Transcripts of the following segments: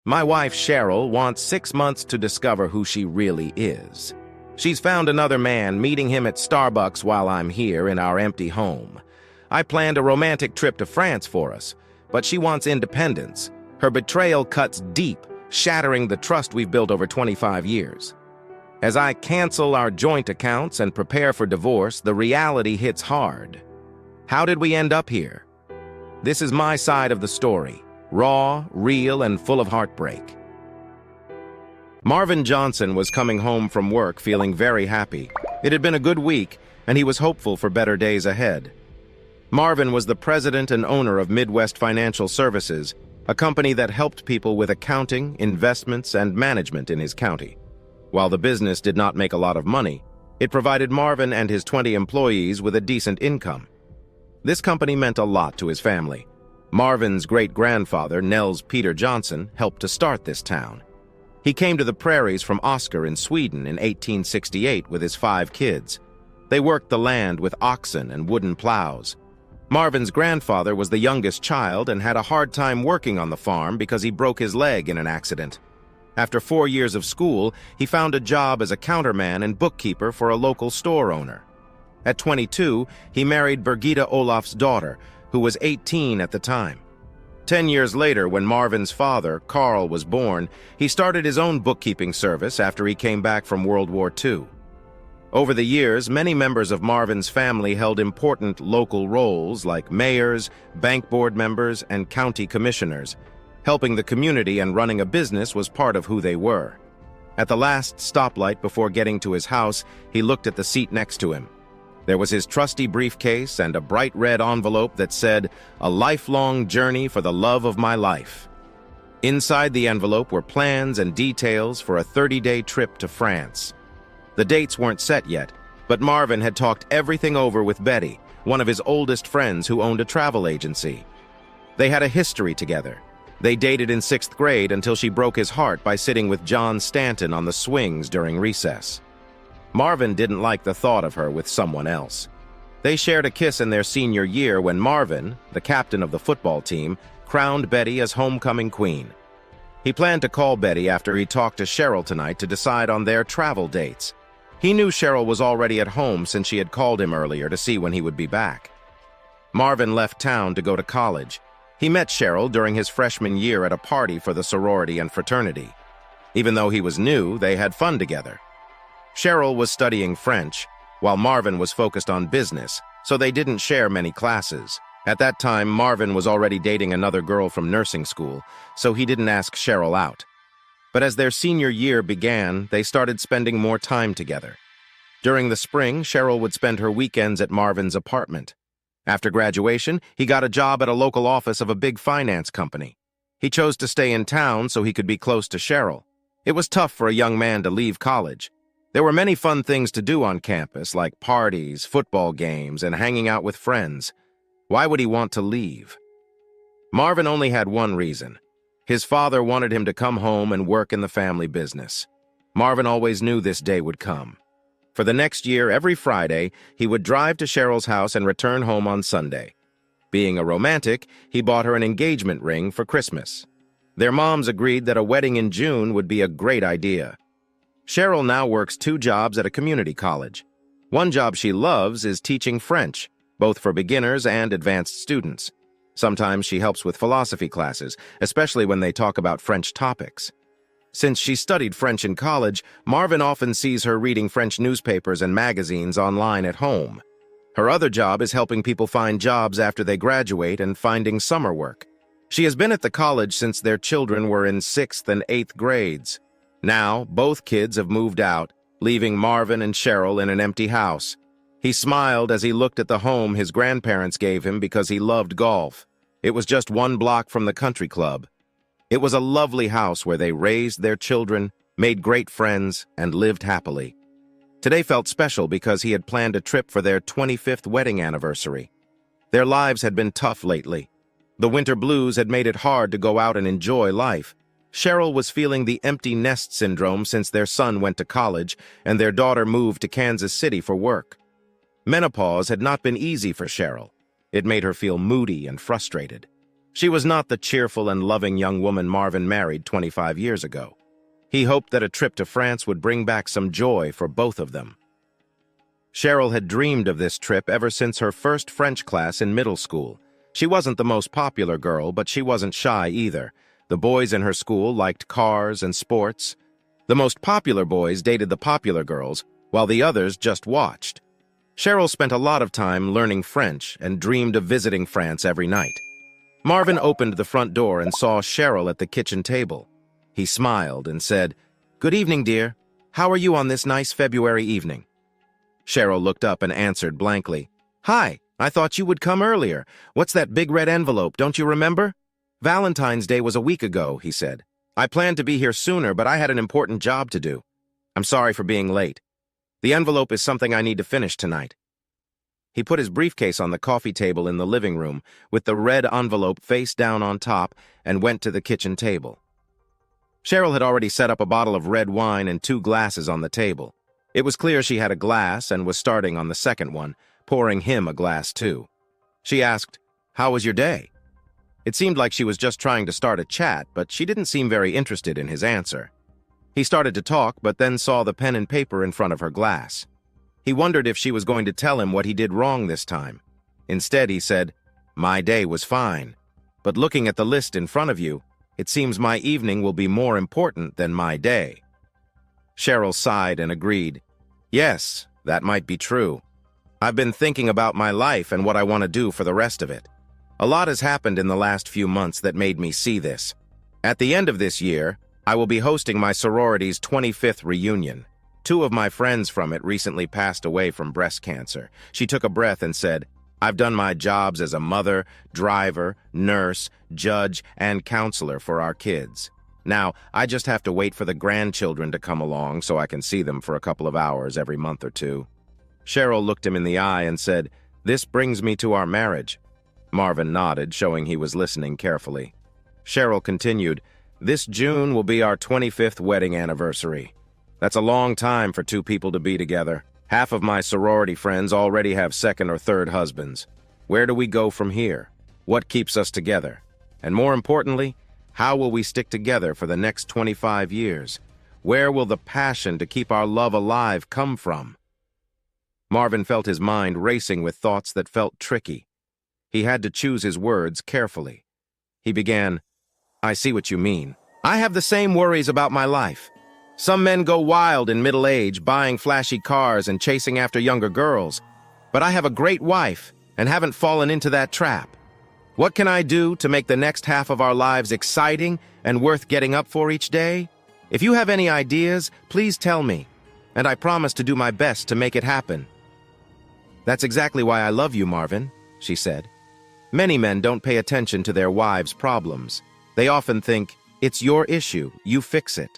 My wife, Cheryl, wants 6 months to discover who she really is. She's found another man, meeting him at Starbucks while I'm here in our empty home. I planned a romantic trip to France for us, but she wants independence. Her betrayal cuts deep, shattering the trust we've built over 25 years. As I cancel our joint accounts and prepare for divorce, the reality hits hard. How did we end up here? This is my side of the story, raw, real, and full of heartbreak. Marvin Johnson was coming home from work feeling very happy. It had been a good week, and he was hopeful for better days ahead. Marvin was the president and owner of Midwest Financial Services, a company that helped people with accounting, investments, and management in his county. While the business did not make a lot of money, it provided Marvin and his 20 employees with a decent income. This company meant a lot to his family. Marvin's great-grandfather, Nels Peter Johnson, helped to start this town. He came to the prairies from Oscar in Sweden in 1868 with his 5 kids. They worked the land with oxen and wooden plows. Marvin's grandfather was the youngest child and had a hard time working on the farm because he broke his leg in an accident. After 4 years of school, he found a job as a counterman and bookkeeper for a local store owner. At 22, he married Birgitta Olaf's daughter, who was 18 at the time. 10 years later, when Marvin's father, Carl, was born, he started his own bookkeeping service after he came back from World War II. Over the years, many members of Marvin's family held important local roles like mayors, bank board members, and county commissioners. Helping the community and running a business was part of who they were. At the last stoplight before getting to his house, he looked at the seat next to him. There was his trusty briefcase and a bright red envelope that said, "A lifelong journey for the love of my life." Inside the envelope were plans and details for a 30-day trip to France. The dates weren't set yet, but Marvin had talked everything over with Betty, one of his oldest friends who owned a travel agency. They had a history together. They dated in 6th grade until she broke his heart by sitting with John Stanton on the swings during recess. Marvin didn't like the thought of her with someone else. They shared a kiss in their senior year when Marvin, the captain of the football team, crowned Betty as homecoming queen. He planned to call Betty after he talked to Cheryl tonight to decide on their travel dates. He knew Cheryl was already at home since she had called him earlier to see when he would be back. Marvin left town to go to college. He met Cheryl during his freshman year at a party for the sorority and fraternity. Even though he was new, they had fun together. Cheryl was studying French, while Marvin was focused on business, so they didn't share many classes. At that time, Marvin was already dating another girl from nursing school, so he didn't ask Cheryl out. But as their senior year began, they started spending more time together. During the spring, Cheryl would spend her weekends at Marvin's apartment. After graduation, he got a job at a local office of a big finance company. He chose to stay in town so he could be close to Cheryl. It was tough for a young man to leave college. There were many fun things to do on campus, like parties, football games, and hanging out with friends. Why would he want to leave? Marvin only had one reason. His father wanted him to come home and work in the family business. Marvin always knew this day would come. For the next year, every Friday, he would drive to Cheryl's house and return home on Sunday. Being a romantic, he bought her an engagement ring for Christmas. Their moms agreed that a wedding in June would be a great idea. Cheryl now works 2 jobs at a community college. One job she loves is teaching French, both for beginners and advanced students. Sometimes she helps with philosophy classes, especially when they talk about French topics. Since she studied French in college, Marvin often sees her reading French newspapers and magazines online at home. Her other job is helping people find jobs after they graduate and finding summer work. She has been at the college since their children were in 6th and 8th grades. Now, both kids have moved out, leaving Marvin and Cheryl in an empty house. He smiled as he looked at the home his grandparents gave him because he loved golf. It was just 1 block from the country club. It was a lovely house where they raised their children, made great friends, and lived happily. Today felt special because he had planned a trip for their 25th wedding anniversary. Their lives had been tough lately. The winter blues had made it hard to go out and enjoy life. Cheryl was feeling the empty nest syndrome since their son went to college and their daughter moved to Kansas City for work. Menopause had not been easy for Cheryl. It made her feel moody and frustrated. She was not the cheerful and loving young woman Marvin married 25 years ago. He hoped that a trip to France would bring back some joy for both of them. Cheryl had dreamed of this trip ever since her first French class in middle school. She wasn't the most popular girl, but she wasn't shy either. The boys in her school liked cars and sports. The most popular boys dated the popular girls, while the others just watched. Cheryl spent a lot of time learning French and dreamed of visiting France every night. Marvin opened the front door and saw Cheryl at the kitchen table. He smiled and said, "Good evening, dear. How are you on this nice February evening?" Cheryl looked up and answered blankly, "Hi, I thought you would come earlier. What's that big red envelope, don't you remember?" "Valentine's Day was a week ago," he said. "I planned to be here sooner, but I had an important job to do. I'm sorry for being late. The envelope is something I need to finish tonight." He put his briefcase on the coffee table in the living room, with the red envelope face down on top, and went to the kitchen table. Cheryl had already set up a bottle of red wine and 2 glasses on the table. It was clear she had a glass and was starting on the second one, pouring him a glass too. She asked, "How was your day?" It seemed like she was just trying to start a chat, but she didn't seem very interested in his answer. He started to talk, but then saw the pen and paper in front of her glass. He wondered if she was going to tell him what he did wrong this time. Instead, he said, "My day was fine. But looking at the list in front of you, it seems my evening will be more important than my day." Cheryl sighed and agreed. "Yes, that might be true. I've been thinking about my life and what I want to do for the rest of it. A lot has happened in the last few months that made me see this. At the end of this year, I will be hosting my sorority's 25th reunion. 2 of my friends from it recently passed away from breast cancer." She took a breath and said, "I've done my jobs as a mother, driver, nurse, judge, and counselor for our kids. Now, I just have to wait for the grandchildren to come along so I can see them for a couple of hours every month or 2. Cheryl looked him in the eye and said, "This brings me to our marriage." Marvin nodded, showing he was listening carefully. Cheryl continued, "This June will be our 25th wedding anniversary. That's a long time for 2 people to be together. Half of my sorority friends already have 2nd or 3rd husbands. Where do we go from here? What keeps us together? And more importantly, how will we stick together for the next 25 years? Where will the passion to keep our love alive come from?" Marvin felt his mind racing with thoughts that felt tricky. He had to choose his words carefully. He began, "I see what you mean. I have the same worries about my life. Some men go wild in middle age, buying flashy cars and chasing after younger girls. But I have a great wife and haven't fallen into that trap. What can I do to make the next half of our lives exciting and worth getting up for each day? If you have any ideas, please tell me, and I promise to do my best to make it happen." "That's exactly why I love you, Marvin," she said. "Many men don't pay attention to their wives' problems. They often think, it's your issue, you fix it.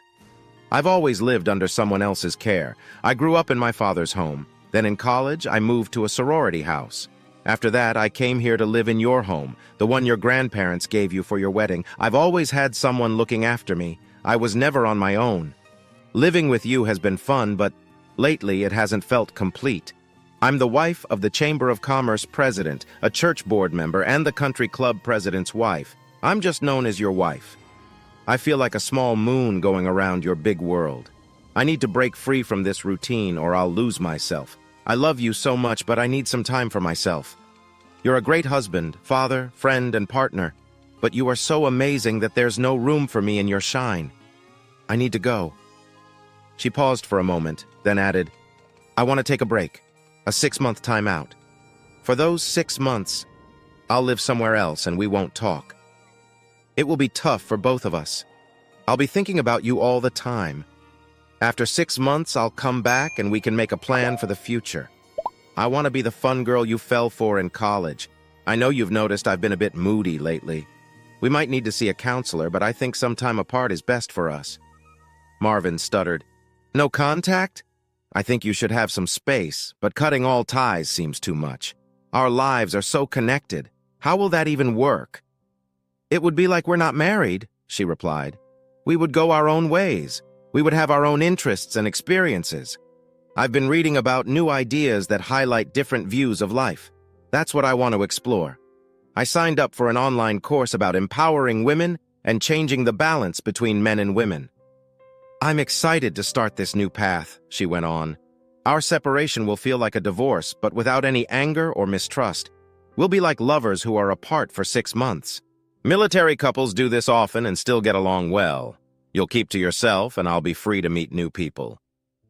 I've always lived under someone else's care. I grew up in my father's home. Then in college, I moved to a sorority house. After that, I came here to live in your home, the one your grandparents gave you for your wedding. I've always had someone looking after me. I was never on my own. Living with you has been fun, but lately it hasn't felt complete. I'm the wife of the Chamber of Commerce president, a church board member, and the country club president's wife. I'm just known as your wife. I feel like a small moon going around your big world. I need to break free from this routine or I'll lose myself. I love you so much, but I need some time for myself. You're a great husband, father, friend, and partner, but you are so amazing that there's no room for me in your shine. I need to go." She paused for a moment, then added, "I want to take a break, a 6-month time out. For those 6 months, I'll live somewhere else and we won't talk. It will be tough for both of us. I'll be thinking about you all the time. After 6 months, I'll come back and we can make a plan for the future. I want to be the fun girl you fell for in college. I know you've noticed I've been a bit moody lately. We might need to see a counselor, but I think some time apart is best for us." Marvin stuttered, "No contact? I think you should have some space, but cutting all ties seems too much. Our lives are so connected. How will that even work?" "It would be like we're not married," she replied. "We would go our own ways. We would have our own interests and experiences. I've been reading about new ideas that highlight different views of life. That's what I want to explore." I signed up for an online course about empowering women and changing the balance between men and women. I'm excited to start this new path, she went on. Our separation will feel like a divorce, but without any anger or mistrust. We'll be like lovers who are apart for 6 months. Military couples do this often and still get along well. You'll keep to yourself, and I'll be free to meet new people.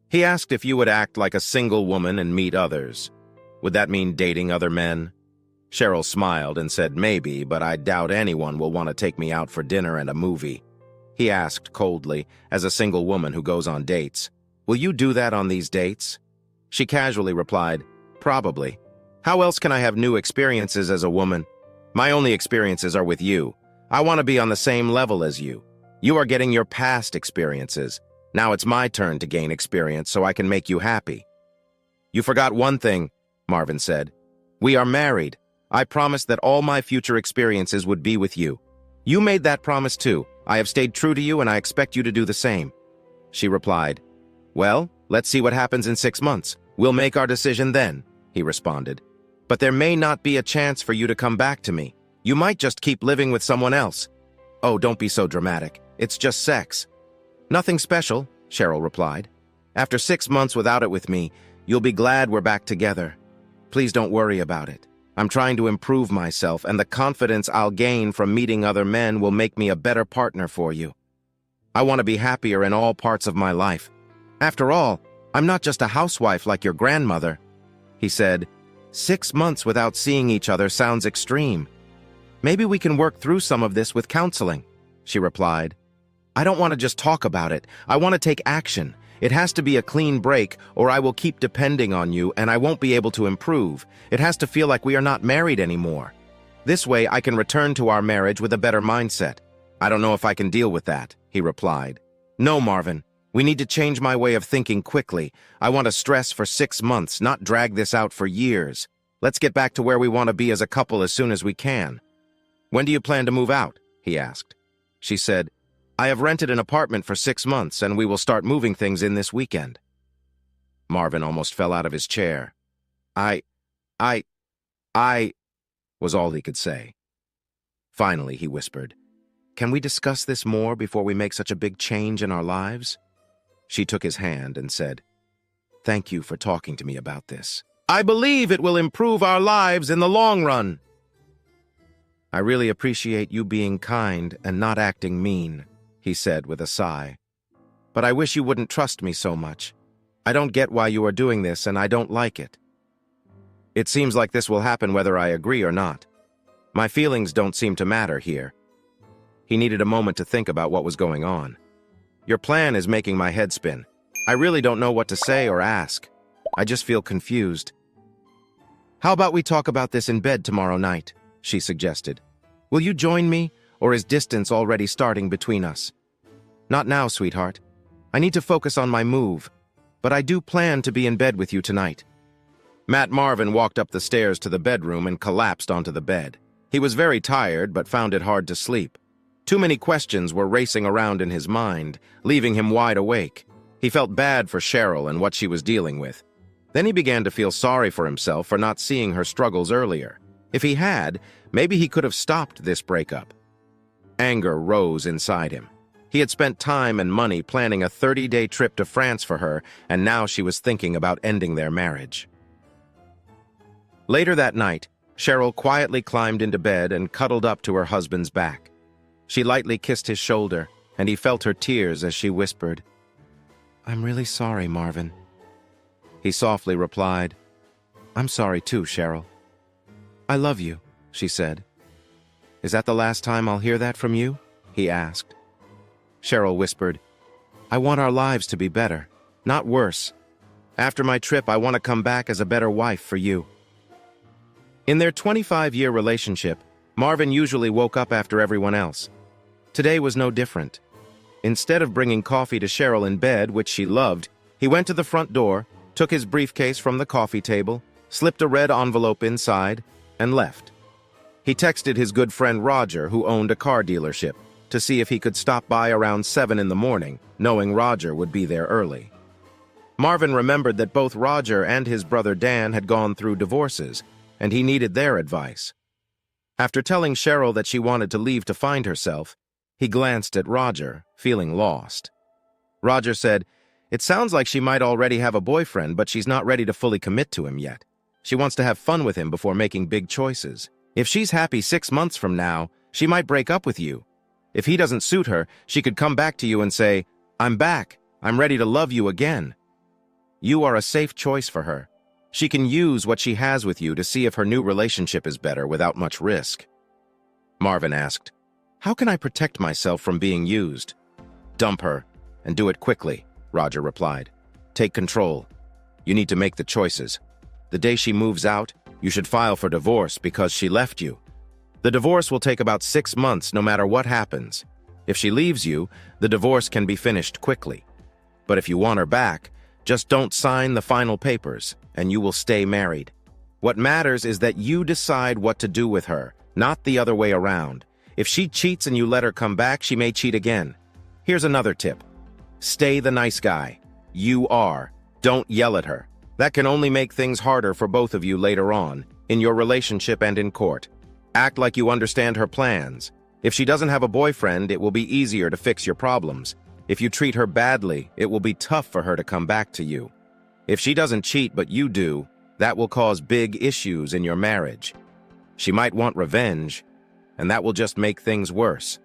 He asked if you would act like a single woman and meet others. Would that mean dating other men? Cheryl smiled and said maybe, but I doubt anyone will want to take me out for dinner and a movie. He asked coldly, as a single woman who goes on dates. Will you do that on these dates? She casually replied, probably. How else can I have new experiences as a woman? My only experiences are with you. I want to be on the same level as you. You are getting your past experiences. Now it's my turn to gain experience so I can make you happy. You forgot one thing, Marvin said. We are married. I promised that all my future experiences would be with you. You made that promise too. I have stayed true to you and I expect you to do the same. She replied, well, let's see what happens in 6 months. We'll make our decision then, he responded. But there may not be a chance for you to come back to me. You might just keep living with someone else. Oh, don't be so dramatic. It's just sex. Nothing special, Cheryl replied. After 6 months without it with me, you'll be glad we're back together. Please don't worry about it. I'm trying to improve myself, and the confidence I'll gain from meeting other men will make me a better partner for you. I want to be happier in all parts of my life. After all, I'm not just a housewife like your grandmother. He said, 6 months without seeing each other sounds extreme. Maybe we can work through some of this with counseling, she replied. I don't want to just talk about it. I want to take action. It has to be a clean break, or I will keep depending on you and I won't be able to improve. It has to feel like we are not married anymore. This way I can return to our marriage with a better mindset. I don't know if I can deal with that, he replied. No, Marvin. We need to change my way of thinking quickly. I want to stress for 6 months, not drag this out for years. Let's get back to where we want to be as a couple as soon as we can. When do you plan to move out? He asked. She said, I have rented an apartment for 6 months and we will start moving things in this weekend. Marvin almost fell out of his chair. I was all he could say. Finally, he whispered, Can we discuss this more before we make such a big change in our lives? She took his hand and said, Thank you for talking to me about this. I believe it will improve our lives in the long run. I really appreciate you being kind and not acting mean, he said with a sigh. But I wish you wouldn't trust me so much. I don't get why you are doing this and I don't like it. It seems like this will happen whether I agree or not. My feelings don't seem to matter here. He needed a moment to think about what was going on. Your plan is making my head spin. I really don't know what to say or ask. I just feel confused. How about we talk about this in bed tomorrow night? She suggested. Will you join me, or is distance already starting between us? Not now, sweetheart. I need to focus on my move, but I do plan to be in bed with you tonight. Matt Marvin walked up the stairs to the bedroom and collapsed onto the bed. He was very tired, but found it hard to sleep. Too many questions were racing around in his mind, leaving him wide awake. He felt bad for Cheryl and what she was dealing with. Then he began to feel sorry for himself for not seeing her struggles earlier. If he had, maybe he could have stopped this breakup. Anger rose inside him. He had spent time and money planning a 30-day trip to France for her, and now she was thinking about ending their marriage. Later that night, Cheryl quietly climbed into bed and cuddled up to her husband's back. She lightly kissed his shoulder, and he felt her tears as she whispered, I'm really sorry, Marvin. He softly replied, I'm sorry too, Cheryl. I love you, she said. Is that the last time I'll hear that from you? He asked. Cheryl whispered, I want our lives to be better, not worse. After my trip, I want to come back as a better wife for you. In their 25-year relationship, Marvin usually woke up after everyone else. Today was no different. Instead of bringing coffee to Cheryl in bed, which she loved, he went to the front door, took his briefcase from the coffee table, slipped a red envelope inside, and left. He texted his good friend Roger, who owned a car dealership, to see if he could stop by around 7 in the morning, knowing Roger would be there early. Marvin remembered that both Roger and his brother Dan had gone through divorces, and he needed their advice. After telling Cheryl that she wanted to leave to find herself, he glanced at Roger, feeling lost. Roger said, "It sounds like she might already have a boyfriend, but she's not ready to fully commit to him yet. She wants to have fun with him before making big choices. If she's happy 6 months from now, she might break up with you. If he doesn't suit her, she could come back to you and say, 'I'm back. I'm ready to love you again.' You are a safe choice for her. She can use what she has with you to see if her new relationship is better without much risk." Marvin asked, "How can I protect myself from being used?" "Dump her, and do it quickly," Roger replied. "Take control. You need to make the choices. The day she moves out, you should file for divorce because she left you. The divorce will take about 6 months no matter what happens. If she leaves you, the divorce can be finished quickly. But if you want her back, just don't sign the final papers, and you will stay married. What matters is that you decide what to do with her, not the other way around. If she cheats and you let her come back, she may cheat again. Here's another tip. Stay the nice guy. You are. Don't yell at her. That can only make things harder for both of you later on, in your relationship and in court. Act like you understand her plans. If she doesn't have a boyfriend, it will be easier to fix your problems. If you treat her badly, it will be tough for her to come back to you. If she doesn't cheat but you do, that will cause big issues in your marriage. She might want revenge, and that will just make things worse.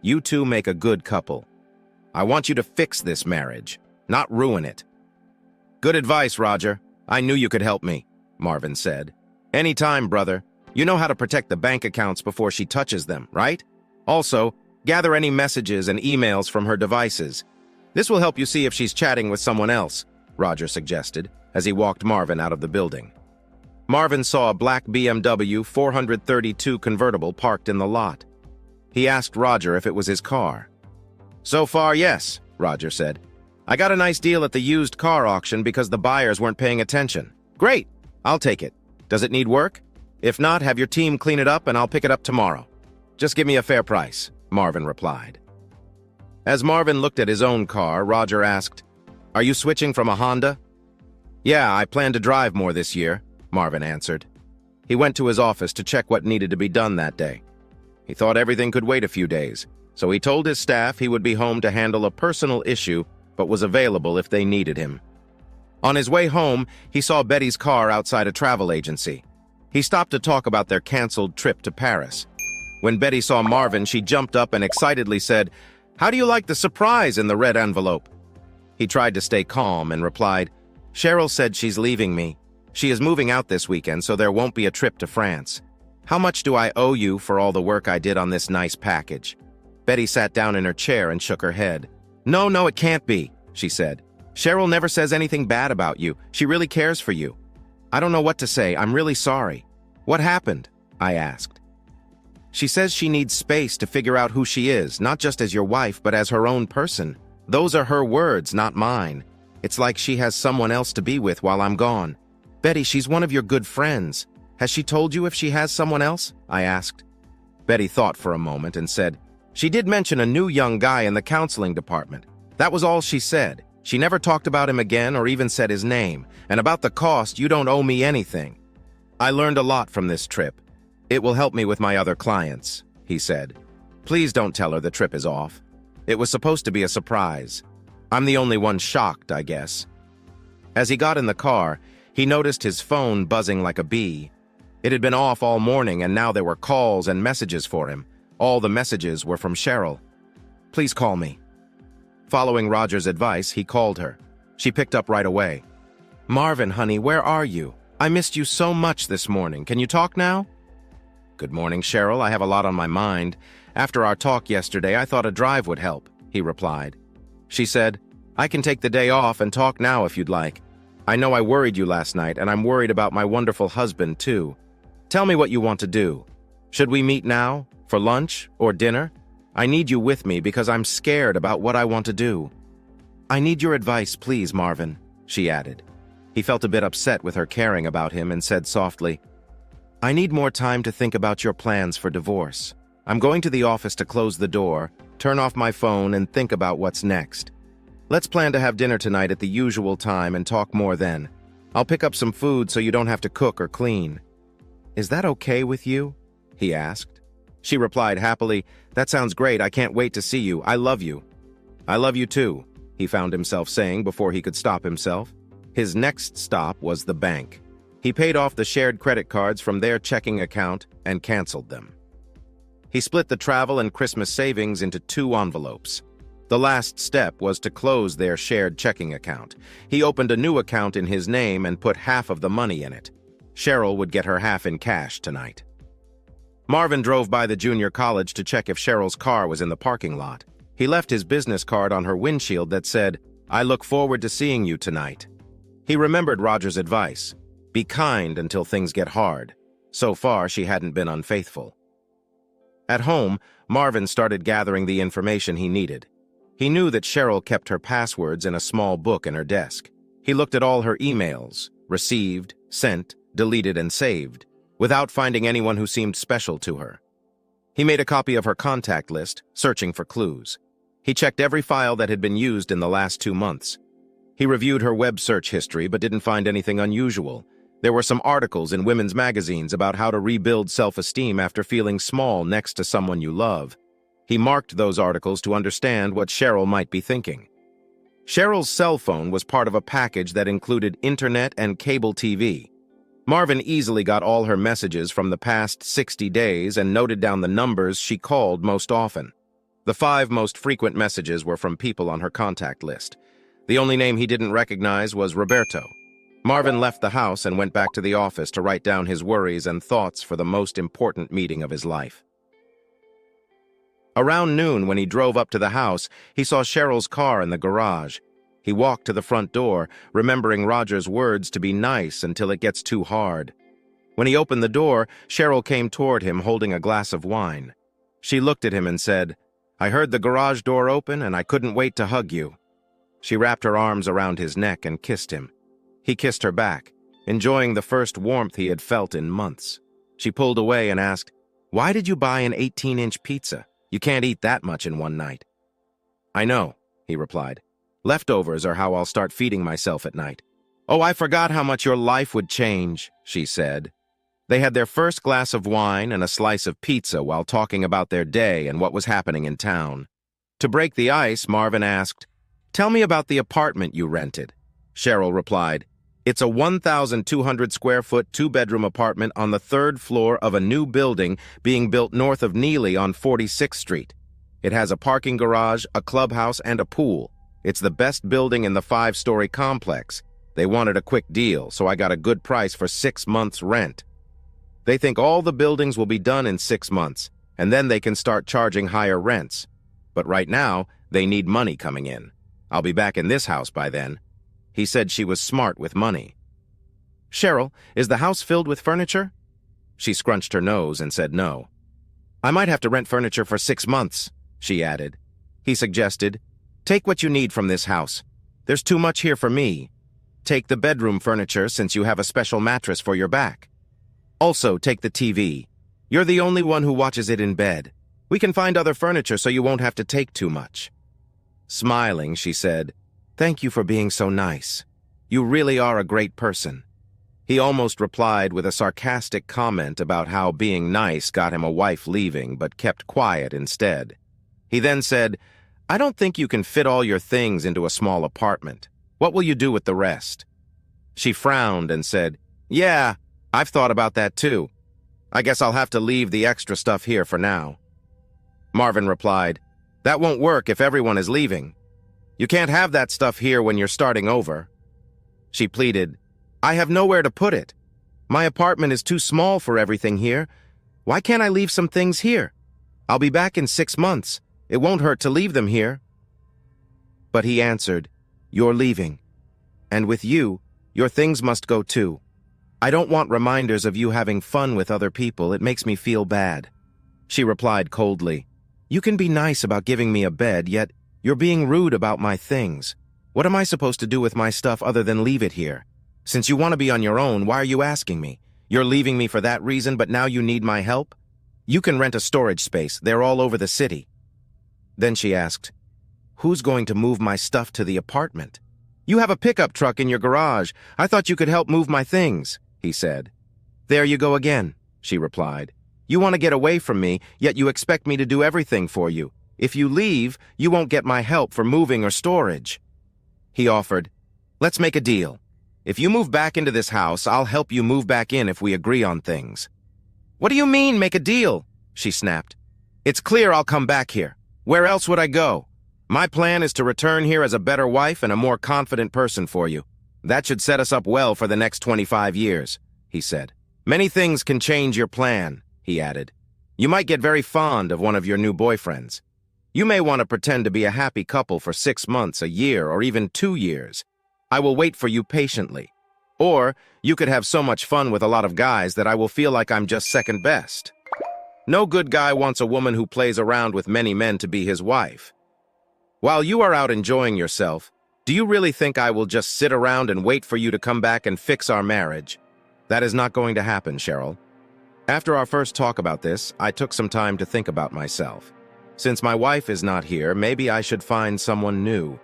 You two make a good couple. I want you to fix this marriage, not ruin it." "Good advice, Roger. I knew you could help me," Marvin said. "Anytime, brother. You know how to protect the bank accounts before she touches them, right? Also, gather any messages and emails from her devices. This will help you see if she's chatting with someone else," Roger suggested, as he walked Marvin out of the building. Marvin saw a black BMW 432 convertible parked in the lot. He asked Roger if it was his car. "So far, yes," Roger said. "I got a nice deal at the used car auction because the buyers weren't paying attention." "Great! I'll take it. Does it need work? If not, have your team clean it up and I'll pick it up tomorrow. Just give me a fair price," Marvin replied. As Marvin looked at his own car, Roger asked, "Are you switching from a Honda?" "Yeah, I plan to drive more this year," Marvin answered. He went to his office to check what needed to be done that day. He thought everything could wait a few days, so he told his staff he would be home to handle a personal issue but was available if they needed him. On his way home, he saw Betty's car outside a travel agency. He stopped to talk about their canceled trip to Paris. When Betty saw Marvin, she jumped up and excitedly said, "How do you like the surprise in the red envelope?" He tried to stay calm and replied, "Cheryl said she's leaving me. She is moving out this weekend, so there won't be a trip to France. How much do I owe you for all the work I did on this nice package?" Betty sat down in her chair and shook her head. No, it can't be," she said. "Cheryl never says anything bad about you. She really cares for you." "I don't know what to say. I'm really sorry." "What happened?" I asked. "She says she needs space to figure out who she is, not just as your wife, but as her own person. Those are her words, not mine. It's like she has someone else to be with while I'm gone." "Betty, she's one of your good friends. Has she told you if she has someone else?" I asked. Betty thought for a moment and said, "She did mention a new young guy in the counseling department. That was all she said. She never talked about him again or even said his name. And about the cost, you don't owe me anything." "I learned a lot from this trip. It will help me with my other clients," he said. "Please don't tell her the trip is off. It was supposed to be a surprise. I'm the only one shocked, I guess." As he got in the car, he noticed his phone buzzing like a bee. It had been off all morning, and now there were calls and messages for him. All the messages were from Cheryl. "Please call me." Following Roger's advice, he called her. She picked up right away. "Marvin, honey, where are you? I missed you so much this morning. Can you talk now?" "Good morning, Cheryl. I have a lot on my mind. After our talk yesterday, I thought a drive would help," he replied. She said, "I can take the day off and talk now if you'd like. I know I worried you last night, and I'm worried about my wonderful husband, too. Tell me what you want to do. Should we meet now, for lunch or dinner? I need you with me because I'm scared about what I want to do." "I need your advice, please, Marvin," she added. He felt a bit upset with her caring about him and said softly, "I need more time to think about your plans for divorce. I'm going to the office to close the door, turn off my phone, and think about what's next. Let's plan to have dinner tonight at the usual time and talk more then. I'll pick up some food so you don't have to cook or clean. Is that okay with you?" he asked. She replied happily, "That sounds great. I can't wait to see you. I love you." "I love you too," he found himself saying before he could stop himself. His next stop was the bank. He paid off the shared credit cards from their checking account and canceled them. He split the travel and Christmas savings into 2 envelopes. The last step was to close their shared checking account. He opened a new account in his name and put half of the money in it. Cheryl would get her half in cash tonight. Marvin drove by the junior college to check if Cheryl's car was in the parking lot. He left his business card on her windshield that said, "I look forward to seeing you tonight." He remembered Roger's advice, be kind until things get hard. So far, she hadn't been unfaithful. At home, Marvin started gathering the information he needed. He knew that Cheryl kept her passwords in a small book in her desk. He looked at all her emails, received, sent, deleted, and saved, without finding anyone who seemed special to her. He made a copy of her contact list, searching for clues. He checked every file that had been used in the last 2 months. He reviewed her web search history but didn't find anything unusual. There were some articles in women's magazines about how to rebuild self-esteem after feeling small next to someone you love. He marked those articles to understand what Cheryl might be thinking. Cheryl's cell phone was part of a package that included internet and cable TV. Marvin easily got all her messages from the past 60 days and noted down the numbers she called most often. The 5 most frequent messages were from people on her contact list. The only name he didn't recognize was Roberto. Marvin left the house and went back to the office to write down his worries and thoughts for the most important meeting of his life. Around noon, when he drove up to the house, he saw Cheryl's car in the garage. He walked to the front door, remembering Roger's words to be nice until it gets too hard. When he opened the door, Cheryl came toward him holding a glass of wine. She looked at him and said, "I heard the garage door open and I couldn't wait to hug you." She wrapped her arms around his neck and kissed him. He kissed her back, enjoying the first warmth he had felt in months. She pulled away and asked, "Why did you buy an 18-inch pizza? You can't eat that much in one night." "I know," he replied. "Leftovers are how I'll start feeding myself at night." "Oh, I forgot how much your life would change," she said. They had their first glass of wine and a slice of pizza while talking about their day and what was happening in town. To break the ice, Marvin asked, "Tell me about the apartment you rented." Cheryl replied, "It's a 1,200-square-foot 2-bedroom apartment on the 3rd floor of a new building being built north of Neely on 46th Street. It has a parking garage, a clubhouse, and a pool. It's the best building in the 5-story complex. They wanted a quick deal, so I got a good price for 6 months' rent. They think all the buildings will be done in 6 months, and then they can start charging higher rents. But right now, they need money coming in. I'll be back in this house by then." He said she was smart with money. "Cheryl, is the house filled with furniture?" She scrunched her nose and said no. "I might have to rent furniture for 6 months," she added. He suggested, "Take what you need from this house. There's too much here for me. Take the bedroom furniture since you have a special mattress for your back. Also, take the TV. You're the only one who watches it in bed. We can find other furniture so you won't have to take too much." Smiling, she said, "Thank you for being so nice. You really are a great person." He almost replied with a sarcastic comment about how being nice got him a wife leaving, but kept quiet instead. He then said, "I don't think you can fit all your things into a small apartment. What will you do with the rest?" She frowned and said, "Yeah, I've thought about that too. I guess I'll have to leave the extra stuff here for now." Marvin replied, "That won't work if everyone is leaving. You can't have that stuff here when you're starting over." She pleaded, "I have nowhere to put it. My apartment is too small for everything here. Why can't I leave some things here? I'll be back in 6 months. It won't hurt to leave them here." But he answered, "You're leaving. And with you, your things must go too. I don't want reminders of you having fun with other people. It makes me feel bad." She replied coldly, "You can be nice about giving me a bed, yet you're being rude about my things. What am I supposed to do with my stuff other than leave it here? Since you want to be on your own, why are you asking me? You're leaving me for that reason, but now you need my help? You can rent a storage space. They're all over the city." Then she asked, "Who's going to move my stuff to the apartment?" "You have a pickup truck in your garage. I thought you could help move my things," he said. "There you go again," she replied. You want to get away from me, yet you expect me to do everything for you. If you leave, you won't get my help for moving or storage." He offered, "Let's make a deal. If you move back into this house, I'll help you move back in if we agree on things." "What do you mean, make a deal?" she snapped. "It's clear I'll come back here. Where else would I go? My plan is to return here as a better wife and a more confident person for you. That should set us up well for the next 25 years, he said. "Many things can change your plan," he added. "You might get very fond of one of your new boyfriends. You may want to pretend to be a happy couple for 6 months, a year, or even 2 years. I will wait for you patiently. Or you could have so much fun with a lot of guys that I will feel like I'm just second best. No good guy wants a woman who plays around with many men to be his wife. While you are out enjoying yourself, do you really think I will just sit around and wait for you to come back and fix our marriage? That is not going to happen, Cheryl." After our first talk about this, I took some time to think about myself. Since my wife is not here, maybe I should find someone new.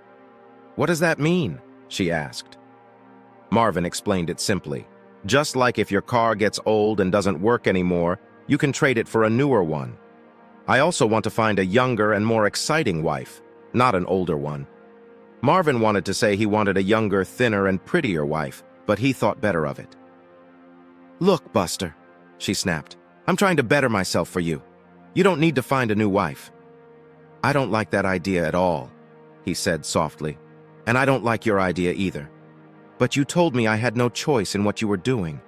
"What does that mean?" she asked. Marvin explained it simply. Just like if your car gets old and doesn't work anymore, you can trade it for a newer one. I also want to find a younger and more exciting wife, not an older one. Marvin wanted to say he wanted a younger, thinner, and prettier wife, but he thought better of it. "Look, Buster," she snapped, "I'm trying to better myself for you. You don't need to find a new wife." "I don't like that idea at all," he said softly. "And I don't like your idea either. But you told me I had no choice in what you were doing.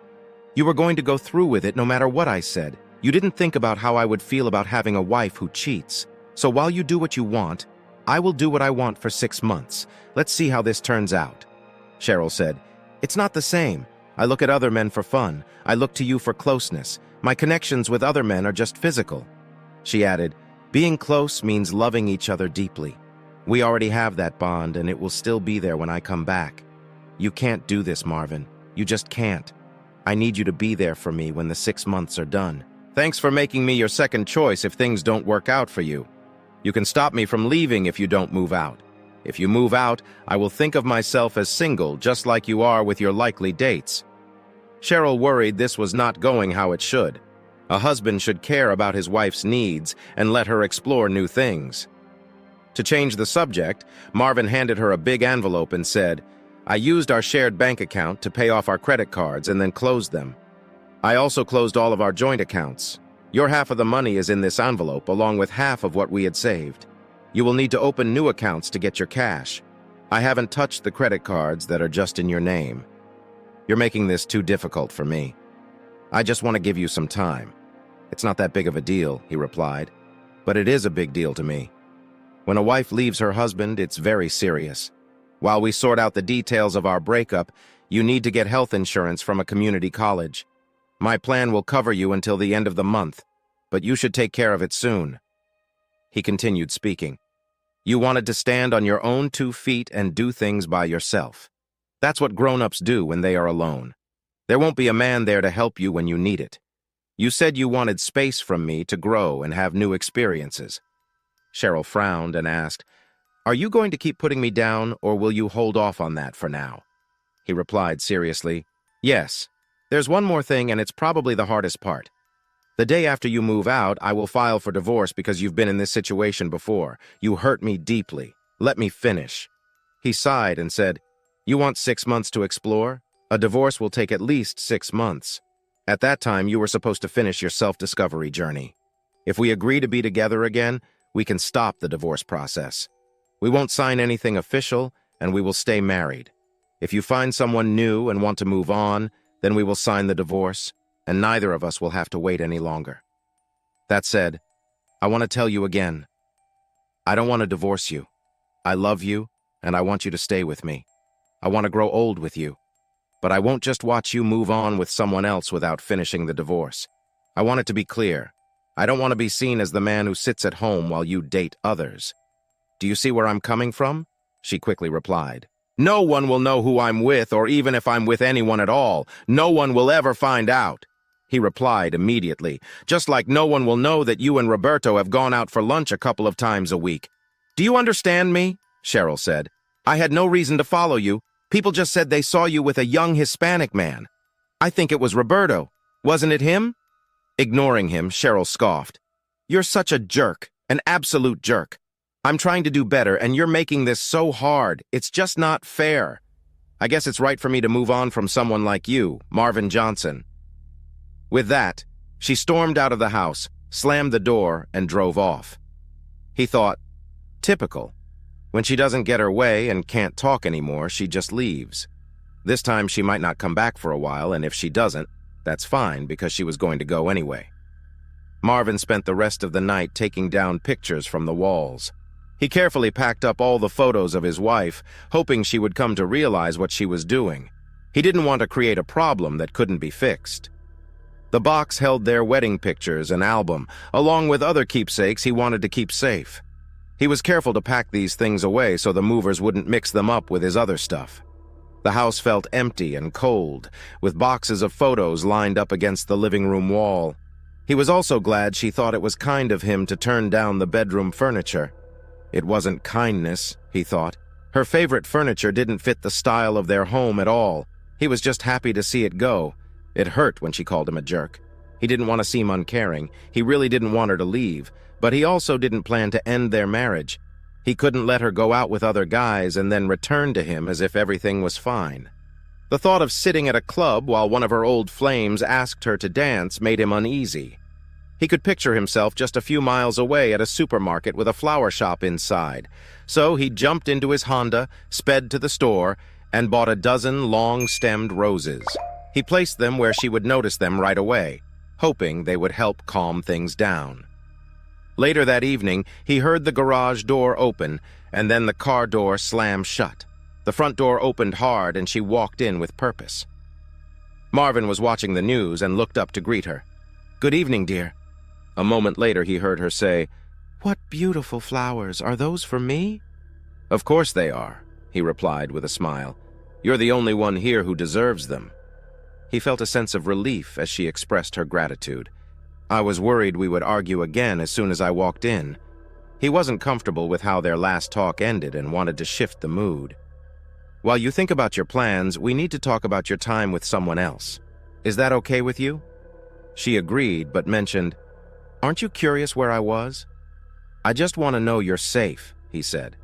You were going to go through with it no matter what I said. You didn't think about how I would feel about having a wife who cheats. So while you do what you want, I will do what I want for 6 months. Let's see how this turns out." Cheryl said, "It's not the same. I look at other men for fun. I look to you for closeness. My connections with other men are just physical." She added, "Being close means loving each other deeply. We already have that bond, and it will still be there when I come back. You can't do this, Marvin. You just can't. I need you to be there for me when the 6 months are done. Thanks for making me your second choice if things don't work out for you. You can stop me from leaving if you don't move out. If you move out, I will think of myself as single, just like you are with your likely dates." Cheryl worried this was not going how it should. A husband should care about his wife's needs and let her explore new things. To change the subject, Marvin handed her a big envelope and said, "I used our shared bank account to pay off our credit cards and then closed them. I also closed all of our joint accounts. Your half of the money is in this envelope, along with half of what we had saved. You will need to open new accounts to get your cash. I haven't touched the credit cards that are just in your name. You're making this too difficult for me. I just want to give you some time." "It's not that big of a deal," he replied. "But it is a big deal to me. When a wife leaves her husband, it's very serious. While we sort out the details of our breakup, you need to get health insurance from a community college. My plan will cover you until the end of the month, but you should take care of it soon." He continued speaking. "You wanted to stand on your own 2 feet and do things by yourself. That's what grown-ups do when they are alone. There won't be a man there to help you when you need it. You said you wanted space from me to grow and have new experiences." Cheryl frowned and asked, "Are you going to keep putting me down, or will you hold off on that for now?" He replied seriously, "Yes. There's one more thing, and it's probably the hardest part. The day after you move out, I will file for divorce because you've been in this situation before. You hurt me deeply. Let me finish." He sighed and said, "You want 6 months to explore? A divorce will take at least 6 months. At that time, you were supposed to finish your self-discovery journey. If we agree to be together again, we can stop the divorce process. We won't sign anything official, and we will stay married. If you find someone new and want to move on, then we will sign the divorce, and neither of us will have to wait any longer. That said, I want to tell you again, I don't want to divorce you. I love you, and I want you to stay with me. I want to grow old with you. But I won't just watch you move on with someone else without finishing the divorce. I want it to be clear. I don't want to be seen as the man who sits at home while you date others. Do you see where I'm coming from?" She quickly replied. "No one will know who I'm with, or even if I'm with anyone at all. No one will ever find out." He replied immediately, "Just like no one will know that you and Roberto have gone out for lunch a couple of times a week. Do you understand me?" Cheryl said. "I had no reason to follow you. People just said they saw you with a young Hispanic man. I think it was Roberto. Wasn't it him?" Ignoring him, Cheryl scoffed. "You're such a jerk, an absolute jerk. I'm trying to do better, and you're making this so hard. It's just not fair. I guess it's right for me to move on from someone like you, Marvin Johnson." With that, she stormed out of the house, slammed the door, and drove off. He thought, typical. When she doesn't get her way and can't talk anymore, she just leaves. This time she might not come back for a while, and if she doesn't, that's fine because she was going to go anyway. Marvin spent the rest of the night taking down pictures from the walls. He carefully packed up all the photos of his wife, hoping she would come to realize what she was doing. He didn't want to create a problem that couldn't be fixed. The box held their wedding pictures and album, along with other keepsakes he wanted to keep safe. He was careful to pack these things away so the movers wouldn't mix them up with his other stuff. The house felt empty and cold, with boxes of photos lined up against the living room wall. He was also glad she thought it was kind of him to turn down the bedroom furniture. It wasn't kindness, he thought. Her favorite furniture didn't fit the style of their home at all. He was just happy to see it go. It hurt when she called him a jerk. He didn't want to seem uncaring. He really didn't want her to leave, but he also didn't plan to end their marriage. He couldn't let her go out with other guys and then return to him as if everything was fine. The thought of sitting at a club while one of her old flames asked her to dance made him uneasy. He could picture himself just a few miles away at a supermarket with a flower shop inside. So he jumped into his Honda, sped to the store, and bought a dozen long-stemmed roses. He placed them where she would notice them right away, hoping they would help calm things down. Later that evening, he heard the garage door open, and then the car door slam shut. The front door opened hard, and she walked in with purpose. Marvin was watching the news and looked up to greet her. "Good evening, dear." A moment later, he heard her say, "What beautiful flowers. Are those for me?" "Of course they are," he replied with a smile. "You're the only one here who deserves them." He felt a sense of relief as she expressed her gratitude. "I was worried we would argue again as soon as I walked in." He wasn't comfortable with how their last talk ended and wanted to shift the mood. "While you think about your plans, we need to talk about your time with someone else. Is that okay with you?" She agreed, but mentioned, "Aren't you curious where I was?" "I just want to know you're safe," he said.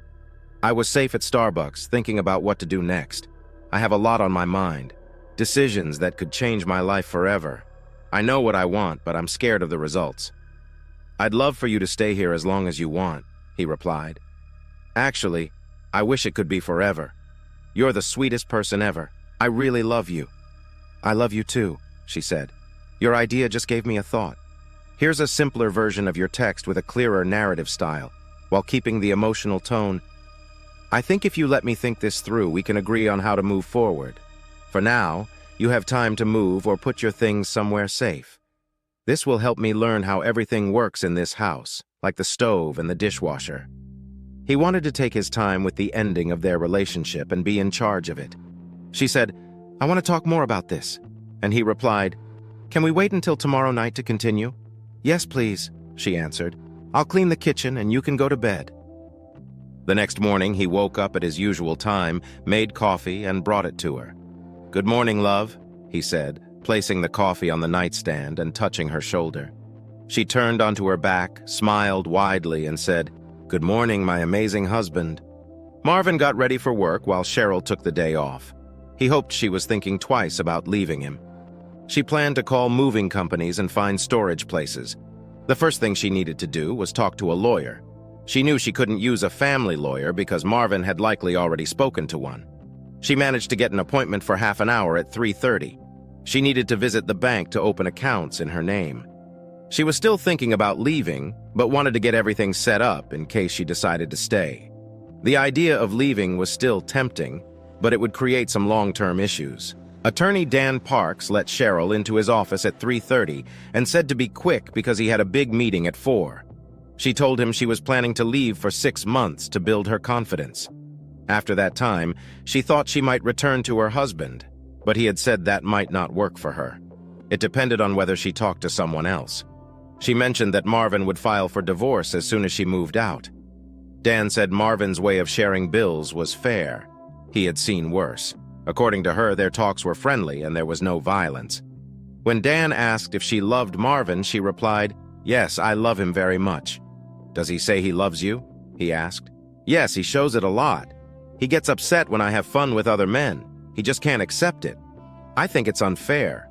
"I was safe at Starbucks, thinking about what to do next. I have a lot on my mind. Decisions that could change my life forever. I know what I want, but I'm scared of the results." "I'd love for you to stay here as long as you want," he replied. "Actually, I wish it could be forever. You're the sweetest person ever. I really love you." "I love you too," she said. "Your idea just gave me a thought. Here's a simpler version of your text with a clearer narrative style, while keeping the emotional tone. I think if you let me think this through, we can agree on how to move forward. For now, you have time to move or put your things somewhere safe. This will help me learn how everything works in this house, like the stove and the dishwasher." He wanted to take his time with the ending of their relationship and be in charge of it. She said, "I want to talk more about this." And he replied, "Can we wait until tomorrow night to continue?" "Yes, please," she answered. "I'll clean the kitchen and you can go to bed." The next morning, he woke up at his usual time, made coffee, and brought it to her. "Good morning, love," he said, placing the coffee on the nightstand and touching her shoulder. She turned onto her back, smiled widely, and said, "Good morning, my amazing husband." Marvin got ready for work while Cheryl took the day off. He hoped she was thinking twice about leaving him. She planned to call moving companies and find storage places. The first thing she needed to do was talk to a lawyer. She knew she couldn't use a family lawyer because Marvin had likely already spoken to one. She managed to get an appointment for half an hour at 3:30. She needed to visit the bank to open accounts in her name. She was still thinking about leaving, but wanted to get everything set up in case she decided to stay. The idea of leaving was still tempting, but it would create some long-term issues. Attorney Dan Parks let Cheryl into his office at 3:30 and said to be quick because he had a big meeting at 4. She told him she was planning to leave for 6 months to build her confidence. After that time, she thought she might return to her husband, but he had said that might not work for her. It depended on whether she talked to someone else. She mentioned that Marvin would file for divorce as soon as she moved out. Dan said Marvin's way of sharing bills was fair. He had seen worse. According to her, their talks were friendly and there was no violence. When Dan asked if she loved Marvin, she replied, "Yes, I love him very much." "Does he say he loves you?" he asked. "Yes, he shows it a lot. He gets upset when I have fun with other men. He just can't accept it. I think it's unfair."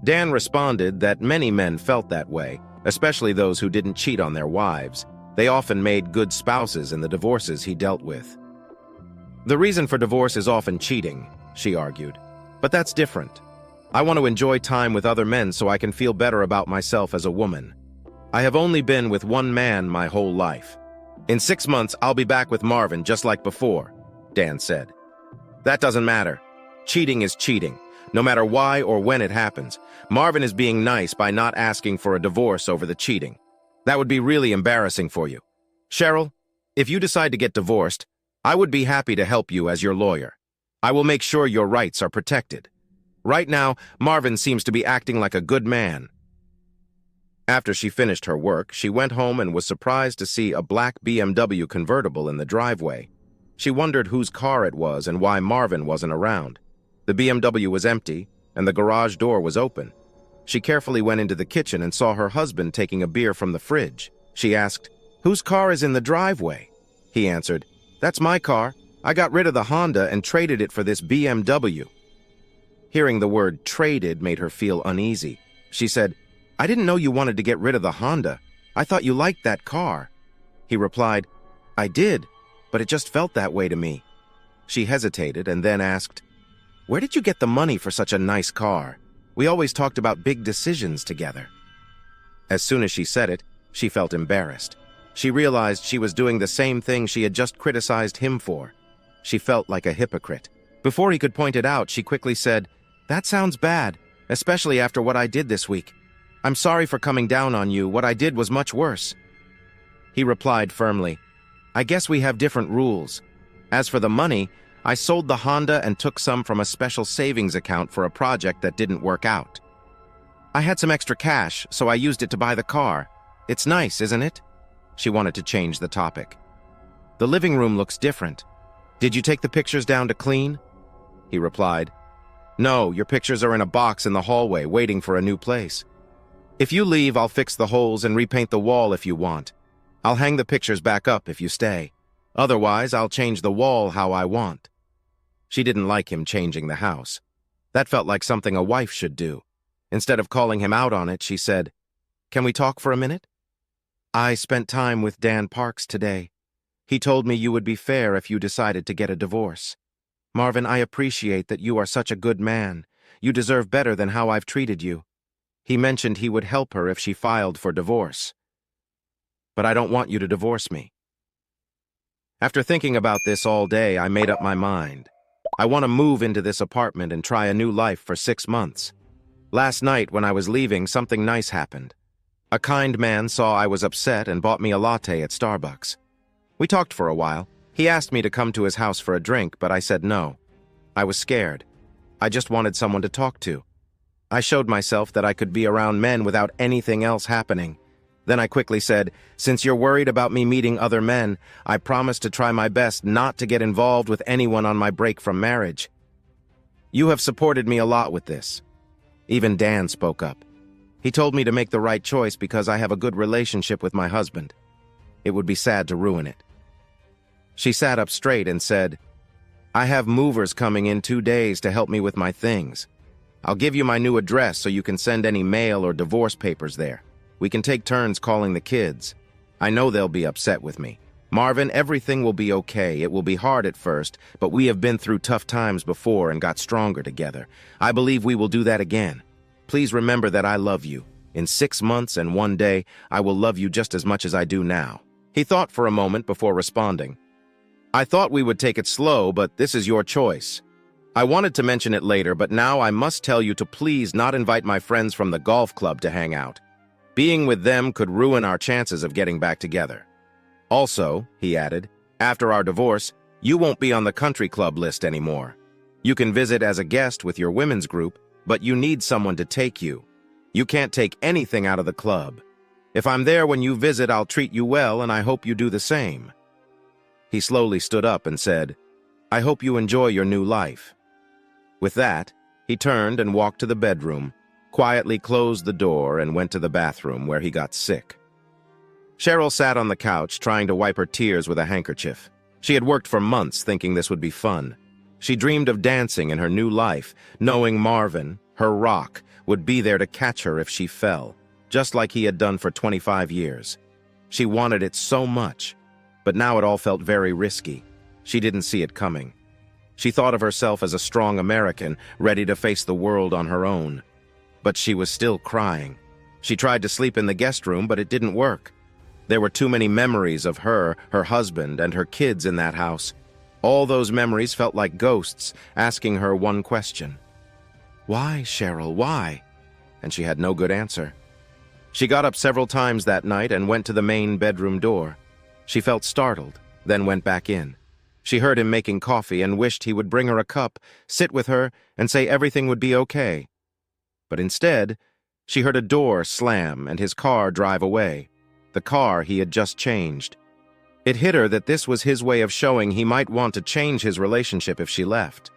Dan responded that many men felt that way, especially those who didn't cheat on their wives. They often made good spouses in the divorces he dealt with. "The reason for divorce is often cheating," she argued. "But that's different. I want to enjoy time with other men so I can feel better about myself as a woman. I have only been with one man my whole life. In 6 months, I'll be back with Marvin just like before," Dan said. "That doesn't matter. Cheating is cheating, no matter why or when it happens. Marvin is being nice by not asking for a divorce over the cheating. That would be really embarrassing for you. Cheryl, if you decide to get divorced, I would be happy to help you as your lawyer. I will make sure your rights are protected. Right now, Marvin seems to be acting like a good man." After she finished her work, she went home and was surprised to see a black BMW convertible in the driveway. She wondered whose car it was and why Marvin wasn't around. The BMW was empty, and the garage door was open. She carefully went into the kitchen and saw her husband taking a beer from the fridge. She asked, "Whose car is in the driveway?" He answered, "That's my car. I got rid of the Honda and traded it for this BMW." Hearing the word traded made her feel uneasy. She said, "I didn't know you wanted to get rid of the Honda. I thought you liked that car." He replied, "I did, but it just felt that way to me." She hesitated and then asked, "Where did you get the money for such a nice car? We always talked about big decisions together." As soon as she said it, she felt embarrassed. She realized she was doing the same thing she had just criticized him for. She felt like a hypocrite. Before he could point it out, she quickly said, "That sounds bad, especially after what I did this week. I'm sorry for coming down on you. What I did was much worse." He replied firmly, "I guess we have different rules. As for the money, I sold the Honda and took some from a special savings account for a project that didn't work out. I had some extra cash, so I used it to buy the car. It's nice, isn't it?" She wanted to change the topic. "The living room looks different. Did you take the pictures down to clean?" He replied, "No, your pictures are in a box in the hallway waiting for a new place. If you leave, I'll fix the holes and repaint the wall if you want. I'll hang the pictures back up if you stay. Otherwise, I'll change the wall how I want." She didn't like him changing the house. That felt like something a wife should do. Instead of calling him out on it, she said, "Can we talk for a minute? I spent time with Dan Parks today. He told me you would be fair if you decided to get a divorce. Marvin, I appreciate that you are such a good man. You deserve better than how I've treated you. He mentioned he would help her if she filed for divorce. But I don't want you to divorce me." After thinking about this all day, I made up my mind. I want to move into this apartment and try a new life for 6 months. Last night, when I was leaving, something nice happened. A kind man saw I was upset and bought me a latte at Starbucks. We talked for a while. He asked me to come to his house for a drink, but I said no. I was scared. I just wanted someone to talk to. I showed myself that I could be around men without anything else happening. Then I quickly said, "Since you're worried about me meeting other men, I promise to try my best not to get involved with anyone on my break from marriage. You have supported me a lot with this." Even Dan spoke up. He told me to make the right choice because I have a good relationship with my husband. It would be sad to ruin it. She sat up straight and said, "I have movers coming in 2 days to help me with my things. I'll give you my new address so you can send any mail or divorce papers there. We can take turns calling the kids. I know they'll be upset with me. Marvin, everything will be okay. It will be hard at first, but we have been through tough times before and got stronger together. I believe we will do that again. Please remember that I love you. In 6 months and 1 day, I will love you just as much as I do now." He thought for a moment before responding. "I thought we would take it slow, but this is your choice. I wanted to mention it later, but now I must tell you to please not invite my friends from the golf club to hang out. Being with them could ruin our chances of getting back together. Also," he added, "after our divorce, you won't be on the country club list anymore. You can visit as a guest with your women's group, but you need someone to take you. You can't take anything out of the club. If I'm there when you visit, I'll treat you well, and I hope you do the same." He slowly stood up and said, "I hope you enjoy your new life." With that, he turned and walked to the bedroom, quietly closed the door and went to the bathroom where he got sick. Cheryl sat on the couch trying to wipe her tears with a handkerchief. She had worked for months thinking this would be fun. She dreamed of dancing in her new life, knowing Marvin, her rock, would be there to catch her if she fell, just like he had done for 25 years. She wanted it so much, but now it all felt very risky. She didn't see it coming. She thought of herself as a strong American, ready to face the world on her own. But she was still crying. She tried to sleep in the guest room, but it didn't work. There were too many memories of her, her husband, and her kids in that house. All those memories felt like ghosts, asking her one question. Why, Cheryl, why? And she had no good answer. She got up several times that night and went to the main bedroom door. She felt startled, then went back in. She heard him making coffee and wished he would bring her a cup, sit with her, and say everything would be okay. But instead, she heard a door slam and his car drive away, the car he had just changed. It hit her that this was his way of showing he might want to change his relationship if she left.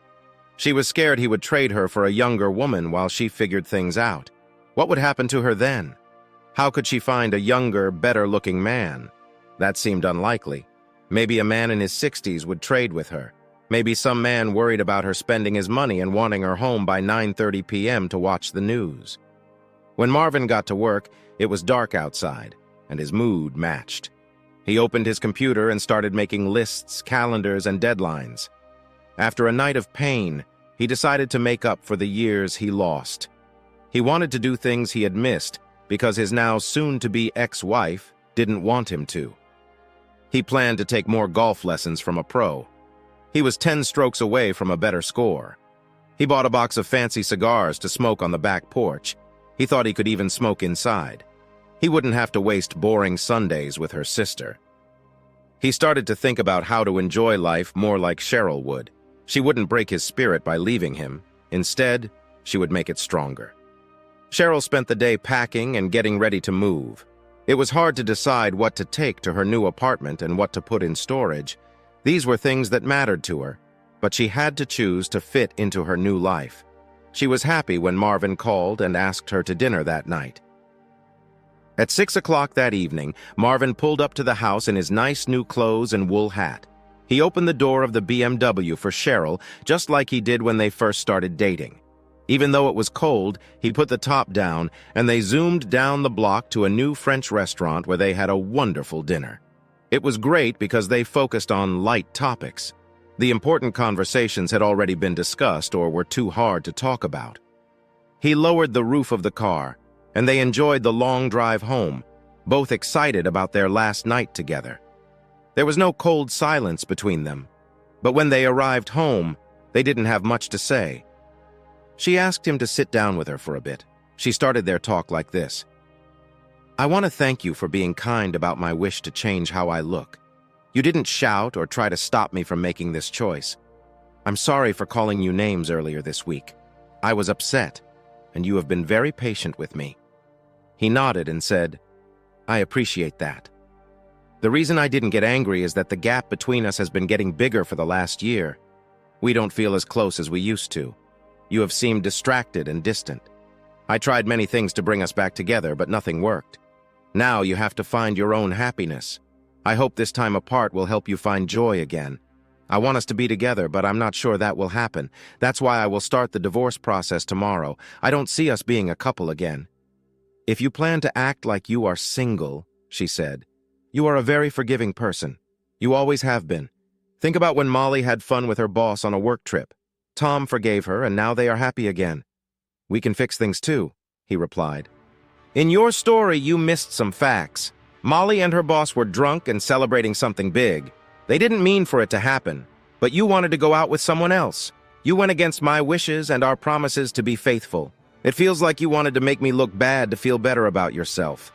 She was scared he would trade her for a younger woman while she figured things out. What would happen to her then? How could she find a younger, better-looking man? That seemed unlikely. Maybe a man in his 60s would trade with her. Maybe some man worried about her spending his money and wanting her home by 9:30 p.m. to watch the news. When Marvin got to work, it was dark outside, and his mood matched. He opened his computer and started making lists, calendars, and deadlines. After a night of pain, he decided to make up for the years he lost. He wanted to do things he had missed because his now soon-to-be ex-wife didn't want him to. He planned to take more golf lessons from a pro. He was 10 strokes away from a better score. He bought a box of fancy cigars to smoke on the back porch. He thought he could even smoke inside. He wouldn't have to waste boring Sundays with her sister. He started to think about how to enjoy life more like Cheryl would. She wouldn't break his spirit by leaving him. Instead, she would make it stronger. Cheryl spent the day packing and getting ready to move. It was hard to decide what to take to her new apartment and what to put in storage. These were things that mattered to her, but she had to choose to fit into her new life. She was happy when Marvin called and asked her to dinner that night. At 6 o'clock that evening, Marvin pulled up to the house in his nice new clothes and wool hat. He opened the door of the BMW for Cheryl, just like he did when they first started dating. Even though it was cold, he put the top down, and they zoomed down the block to a new French restaurant where they had a wonderful dinner. It was great because they focused on light topics. The important conversations had already been discussed or were too hard to talk about. He lowered the roof of the car, and they enjoyed the long drive home, both excited about their last night together. There was no cold silence between them, but when they arrived home, they didn't have much to say. She asked him to sit down with her for a bit. She started their talk like this. I want to thank you for being kind about my wish to change how I look. You didn't shout or try to stop me from making this choice. I'm sorry for calling you names earlier this week. I was upset, and you have been very patient with me. He nodded and said, I appreciate that. The reason I didn't get angry is that the gap between us has been getting bigger for the last year. We don't feel as close as we used to. You have seemed distracted and distant. I tried many things to bring us back together, but nothing worked. Now you have to find your own happiness. I hope this time apart will help you find joy again. I want us to be together, but I'm not sure that will happen. That's why I will start the divorce process tomorrow. I don't see us being a couple again. If you plan to act like you are single, she said, you are a very forgiving person. You always have been. Think about when Molly had fun with her boss on a work trip. Tom forgave her, and now they are happy again. We can fix things too, he replied. In your story, you missed some facts. Molly and her boss were drunk and celebrating something big. They didn't mean for it to happen, but you wanted to go out with someone else. You went against my wishes and our promises to be faithful. It feels like you wanted to make me look bad to feel better about yourself.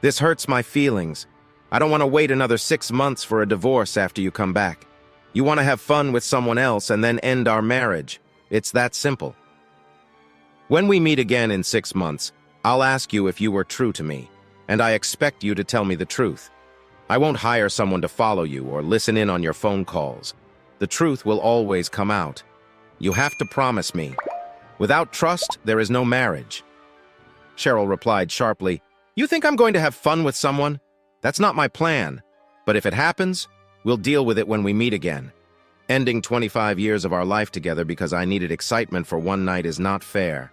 This hurts my feelings. I don't want to wait another 6 months for a divorce after you come back. You want to have fun with someone else and then end our marriage. It's that simple. When we meet again in 6 months, I'll ask you if you were true to me, and I expect you to tell me the truth. I won't hire someone to follow you or listen in on your phone calls. The truth will always come out. You have to promise me. Without trust, there is no marriage. Cheryl replied sharply. You think I'm going to have fun with someone? That's not my plan. But if it happens, we'll deal with it when we meet again. Ending 25 years of our life together because I needed excitement for one night is not fair.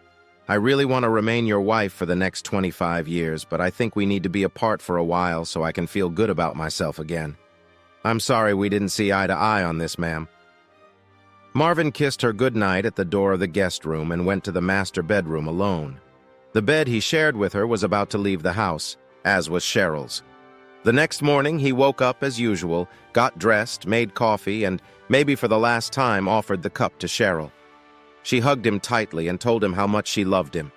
I really want to remain your wife for the next 25 years, but I think we need to be apart for a while so I can feel good about myself again. I'm sorry we didn't see eye to eye on this, ma'am. Marvin kissed her goodnight at the door of the guest room and went to the master bedroom alone. The bed he shared with her was about to leave the house, as was Cheryl's. The next morning, he woke up as usual, got dressed, made coffee, and, maybe for the last time, offered the cup to Cheryl. She hugged him tightly and told him how much she loved him.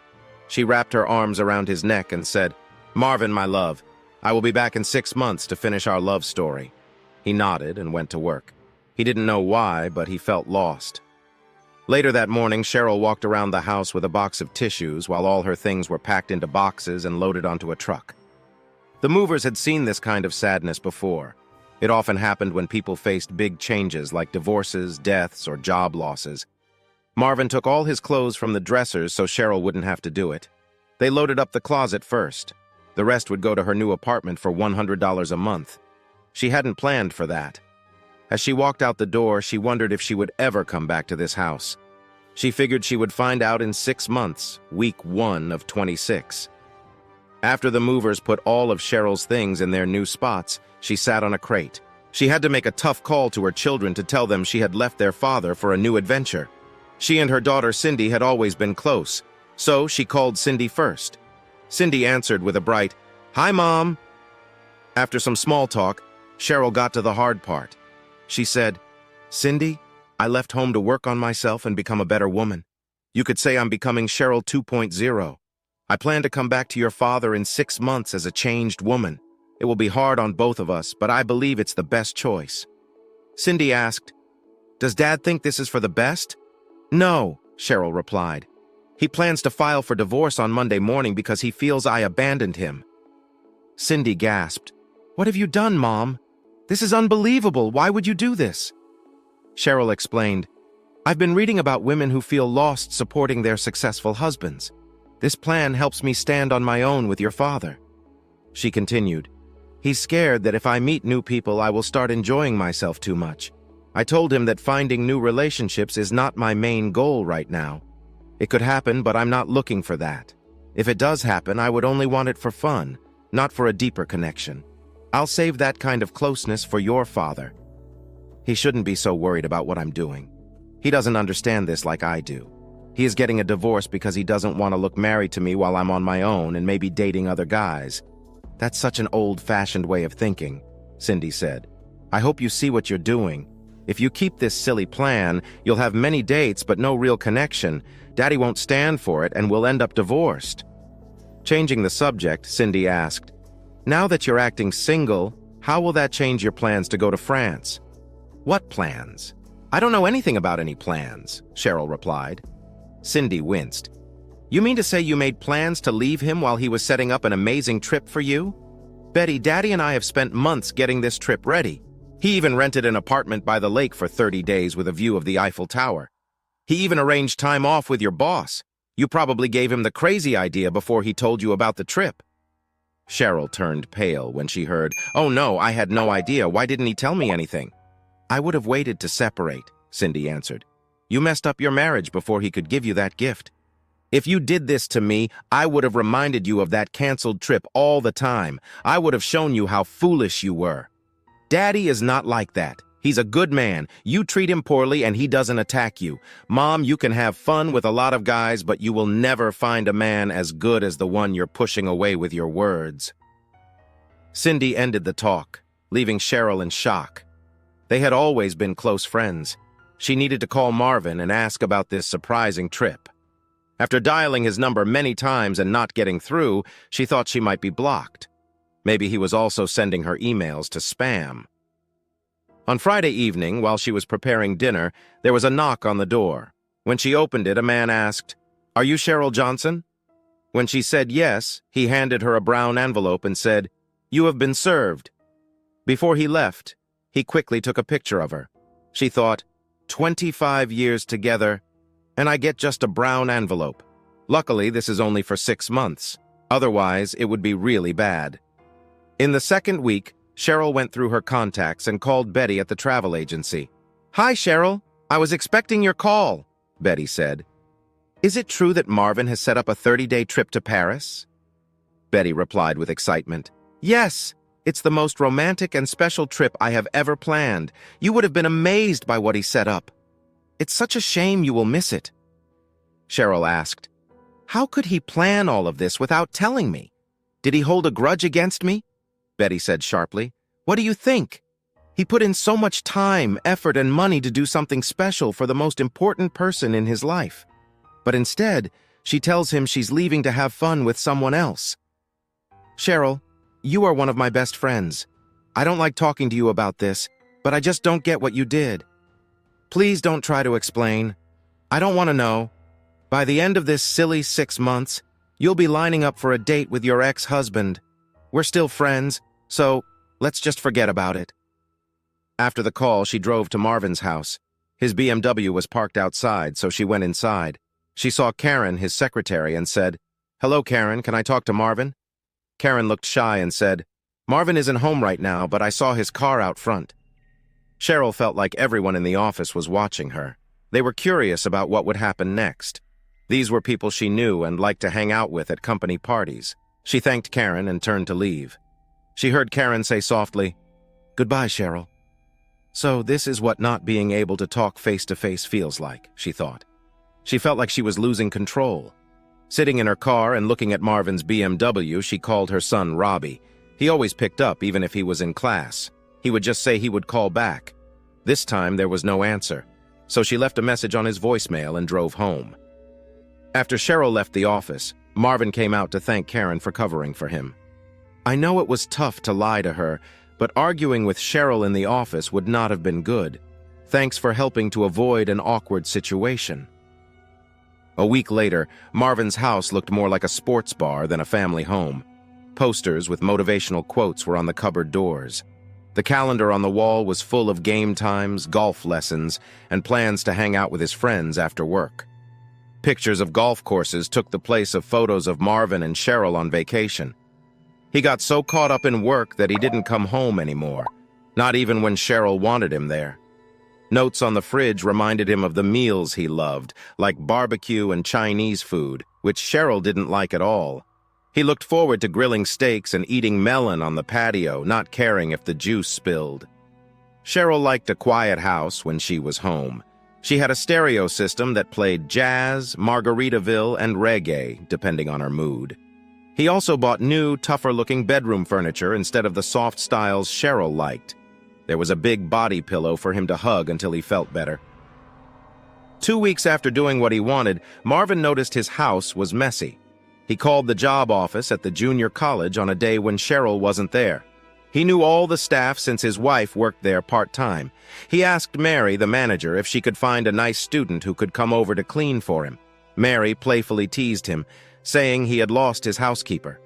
She wrapped her arms around his neck and said, Marvin, my love, I will be back in 6 months to finish our love story. He nodded and went to work. He didn't know why, but he felt lost. Later that morning, Cheryl walked around the house with a box of tissues while all her things were packed into boxes and loaded onto a truck. The movers had seen this kind of sadness before. It often happened when people faced big changes like divorces, deaths, or job losses. Marvin took all his clothes from the dressers so Cheryl wouldn't have to do it. They loaded up the closet first. The rest would go to her new apartment for $100 a month. She hadn't planned for that. As she walked out the door, she wondered if she would ever come back to this house. She figured she would find out in 6 months, week 1 of 26. After the movers put all of Cheryl's things in their new spots, she sat on a crate. She had to make a tough call to her children to tell them she had left their father for a new adventure. She and her daughter Cindy had always been close, so she called Cindy first. Cindy answered with a bright, "Hi, Mom." After some small talk, Cheryl got to the hard part. She said, "Cindy, I left home to work on myself and become a better woman. You could say I'm becoming Cheryl 2.0. I plan to come back to your father in 6 months as a changed woman. It will be hard on both of us, but I believe it's the best choice." Cindy asked, "Does Dad think this is for the best?" "No," Cheryl replied. "He plans to file for divorce on Monday morning because he feels I abandoned him." Cindy gasped, "What have you done, Mom? This is unbelievable. Why would you do this?" Cheryl explained, "I've been reading about women who feel lost supporting their successful husbands. This plan helps me stand on my own with your father." She continued, "He's scared that if I meet new people, I will start enjoying myself too much. I told him that finding new relationships is not my main goal right now. It could happen, but I'm not looking for that. If it does happen, I would only want it for fun, not for a deeper connection. I'll save that kind of closeness for your father. He shouldn't be so worried about what I'm doing. He doesn't understand this like I do. He is getting a divorce because he doesn't want to look married to me while I'm on my own and maybe dating other guys. That's such an old-fashioned way of thinking," Cindy said. "I hope you see what you're doing. If you keep this silly plan, you'll have many dates but no real connection. Daddy won't stand for it and we'll end up divorced." Changing the subject, Cindy asked, "Now that you're acting single, how will that change your plans to go to France?" "What plans? I don't know anything about any plans," Cheryl replied. Cindy winced. "You mean to say you made plans to leave him while he was setting up an amazing trip for you? Betty, Daddy and I have spent months getting this trip ready. He even rented an apartment by the lake for 30 days with a view of the Eiffel Tower. He even arranged time off with your boss. You probably gave him the crazy idea before he told you about the trip." Cheryl turned pale when she heard, "Oh no, I had no idea. Why didn't he tell me anything?" "I would have waited to separate," Cindy answered. "You messed up your marriage before he could give you that gift. If you did this to me, I would have reminded you of that canceled trip all the time. I would have shown you how foolish you were. Daddy is not like that. He's a good man. You treat him poorly and he doesn't attack you. Mom, you can have fun with a lot of guys, but you will never find a man as good as the one you're pushing away with your words." Cindy ended the talk, leaving Cheryl in shock. They had always been close friends. She needed to call Marvin and ask about this surprising trip. After dialing his number many times and not getting through, she thought she might be blocked. Maybe he was also sending her emails to spam. On Friday evening, while she was preparing dinner, there was a knock on the door. When she opened it, a man asked, "Are you Cheryl Johnson?" When she said yes, he handed her a brown envelope and said, "You have been served." Before he left, he quickly took a picture of her. She thought, 25 years together, and I get just a brown envelope. Luckily, this is only for 6 months. Otherwise, it would be really bad. In the second week, Cheryl went through her contacts and called Betty at the travel agency. "Hi, Cheryl. I was expecting your call," Betty said. "Is it true that Marvin has set up a 30-day trip to Paris?" Betty replied with excitement. "Yes, it's the most romantic and special trip I have ever planned. You would have been amazed by what he set up. It's such a shame you will miss it." Cheryl asked, "How could he plan all of this without telling me? Did he hold a grudge against me?" Betty said sharply. "What do you think? He put in so much time, effort, and money to do something special for the most important person in his life. But instead, she tells him she's leaving to have fun with someone else. Cheryl, you are one of my best friends. I don't like talking to you about this, but I just don't get what you did. Please don't try to explain. I don't want to know. By the end of this silly 6 months, you'll be lining up for a date with your ex-husband. We're still friends, so let's just forget about it." After the call, she drove to Marvin's house. His BMW was parked outside, so she went inside. She saw Karen, his secretary, and said, "Hello, Karen, can I talk to Marvin?" Karen looked shy and said, "Marvin isn't home right now, but I saw his car out front." Cheryl felt like everyone in the office was watching her. They were curious about what would happen next. These were people she knew and liked to hang out with at company parties. She thanked Karen and turned to leave. She heard Karen say softly, "Goodbye, Cheryl." So this is what not being able to talk face-to-face feels like, she thought. She felt like she was losing control. Sitting in her car and looking at Marvin's BMW, she called her son Robbie. He always picked up, even if he was in class. He would just say he would call back. This time, there was no answer, so she left a message on his voicemail and drove home. After Cheryl left the office, Marvin came out to thank Karen for covering for him. "I know it was tough to lie to her, but arguing with Cheryl in the office would not have been good. Thanks for helping to avoid an awkward situation." A week later, Marvin's house looked more like a sports bar than a family home. Posters with motivational quotes were on the cupboard doors. The calendar on the wall was full of game times, golf lessons, and plans to hang out with his friends after work. Pictures of golf courses took the place of photos of Marvin and Cheryl on vacation. He got so caught up in work that he didn't come home anymore, not even when Cheryl wanted him there. Notes on the fridge reminded him of the meals he loved, like barbecue and Chinese food, which Cheryl didn't like at all. He looked forward to grilling steaks and eating melon on the patio, not caring if the juice spilled. Cheryl liked a quiet house when she was home. She had a stereo system that played jazz, Margaritaville, and reggae, depending on her mood. He also bought new, tougher-looking bedroom furniture instead of the soft styles Cheryl liked. There was a big body pillow for him to hug until he felt better. 2 weeks after doing what he wanted, Marvin noticed his house was messy. He called the job office at the junior college on a day when Cheryl wasn't there. He knew all the staff since his wife worked there part-time. He asked Mary, the manager, if she could find a nice student who could come over to clean for him. Mary playfully teased him, saying he had lost his housekeeper.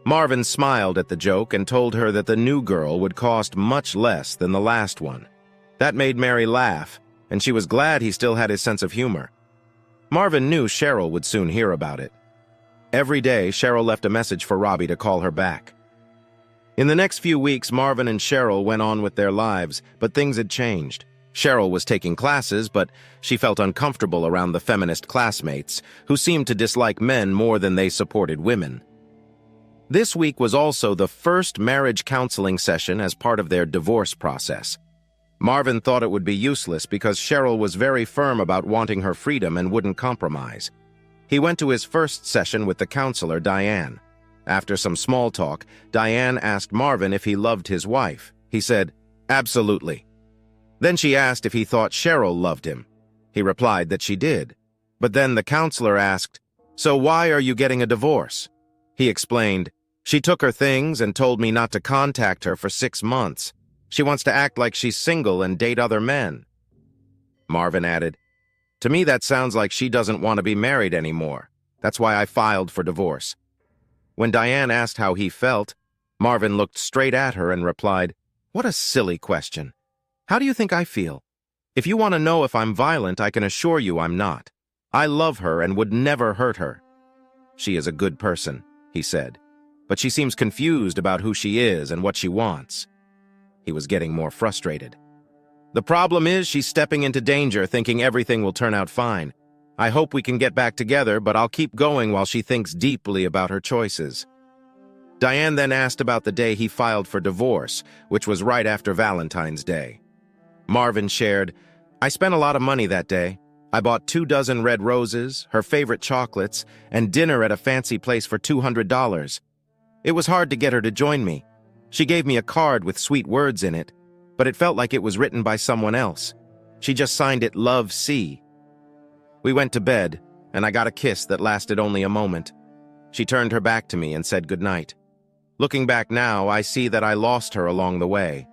Marvin smiled at the joke and told her that the new girl would cost much less than the last one. That made Mary laugh, and she was glad he still had his sense of humor. Marvin knew Cheryl would soon hear about it. Every day, Cheryl left a message for Robbie to call her back. In the next few weeks, Marvin and Cheryl went on with their lives, but things had changed. Cheryl was taking classes, but she felt uncomfortable around the feminist classmates, who seemed to dislike men more than they supported women. This week was also the first marriage counseling session as part of their divorce process. Marvin thought it would be useless because Cheryl was very firm about wanting her freedom and wouldn't compromise. He went to his first session with the counselor, Diane. After some small talk, Diane asked Marvin if he loved his wife. He said, "Absolutely." Then she asked if he thought Cheryl loved him. He replied that she did. But then the counselor asked, "So why are you getting a divorce?" He explained, "She took her things and told me not to contact her for 6 months. She wants to act like she's single and date other men." Marvin added, "To me that sounds like she doesn't want to be married anymore. That's why I filed for divorce." When Diane asked how he felt, Marvin looked straight at her and replied, "What a silly question. How do you think I feel? If you want to know if I'm violent, I can assure you I'm not. I love her and would never hurt her. She is a good person, he said, but she seems confused about who she is and what she wants. He was getting more frustrated. The problem is she's stepping into danger thinking everything will turn out fine. I hope we can get back together, but I'll keep going while she thinks deeply about her choices. Diane then asked about the day he filed for divorce, which was right after Valentine's Day. Marvin shared, I spent a lot of money that day. I bought 24 red roses, her favorite chocolates, and dinner at a fancy place for $200. It was hard to get her to join me. She gave me a card with sweet words in it, but it felt like it was written by someone else. She just signed it Love C. We went to bed, and I got a kiss that lasted only a moment. She turned her back to me and said goodnight. Looking back now, I see that I lost her along the way.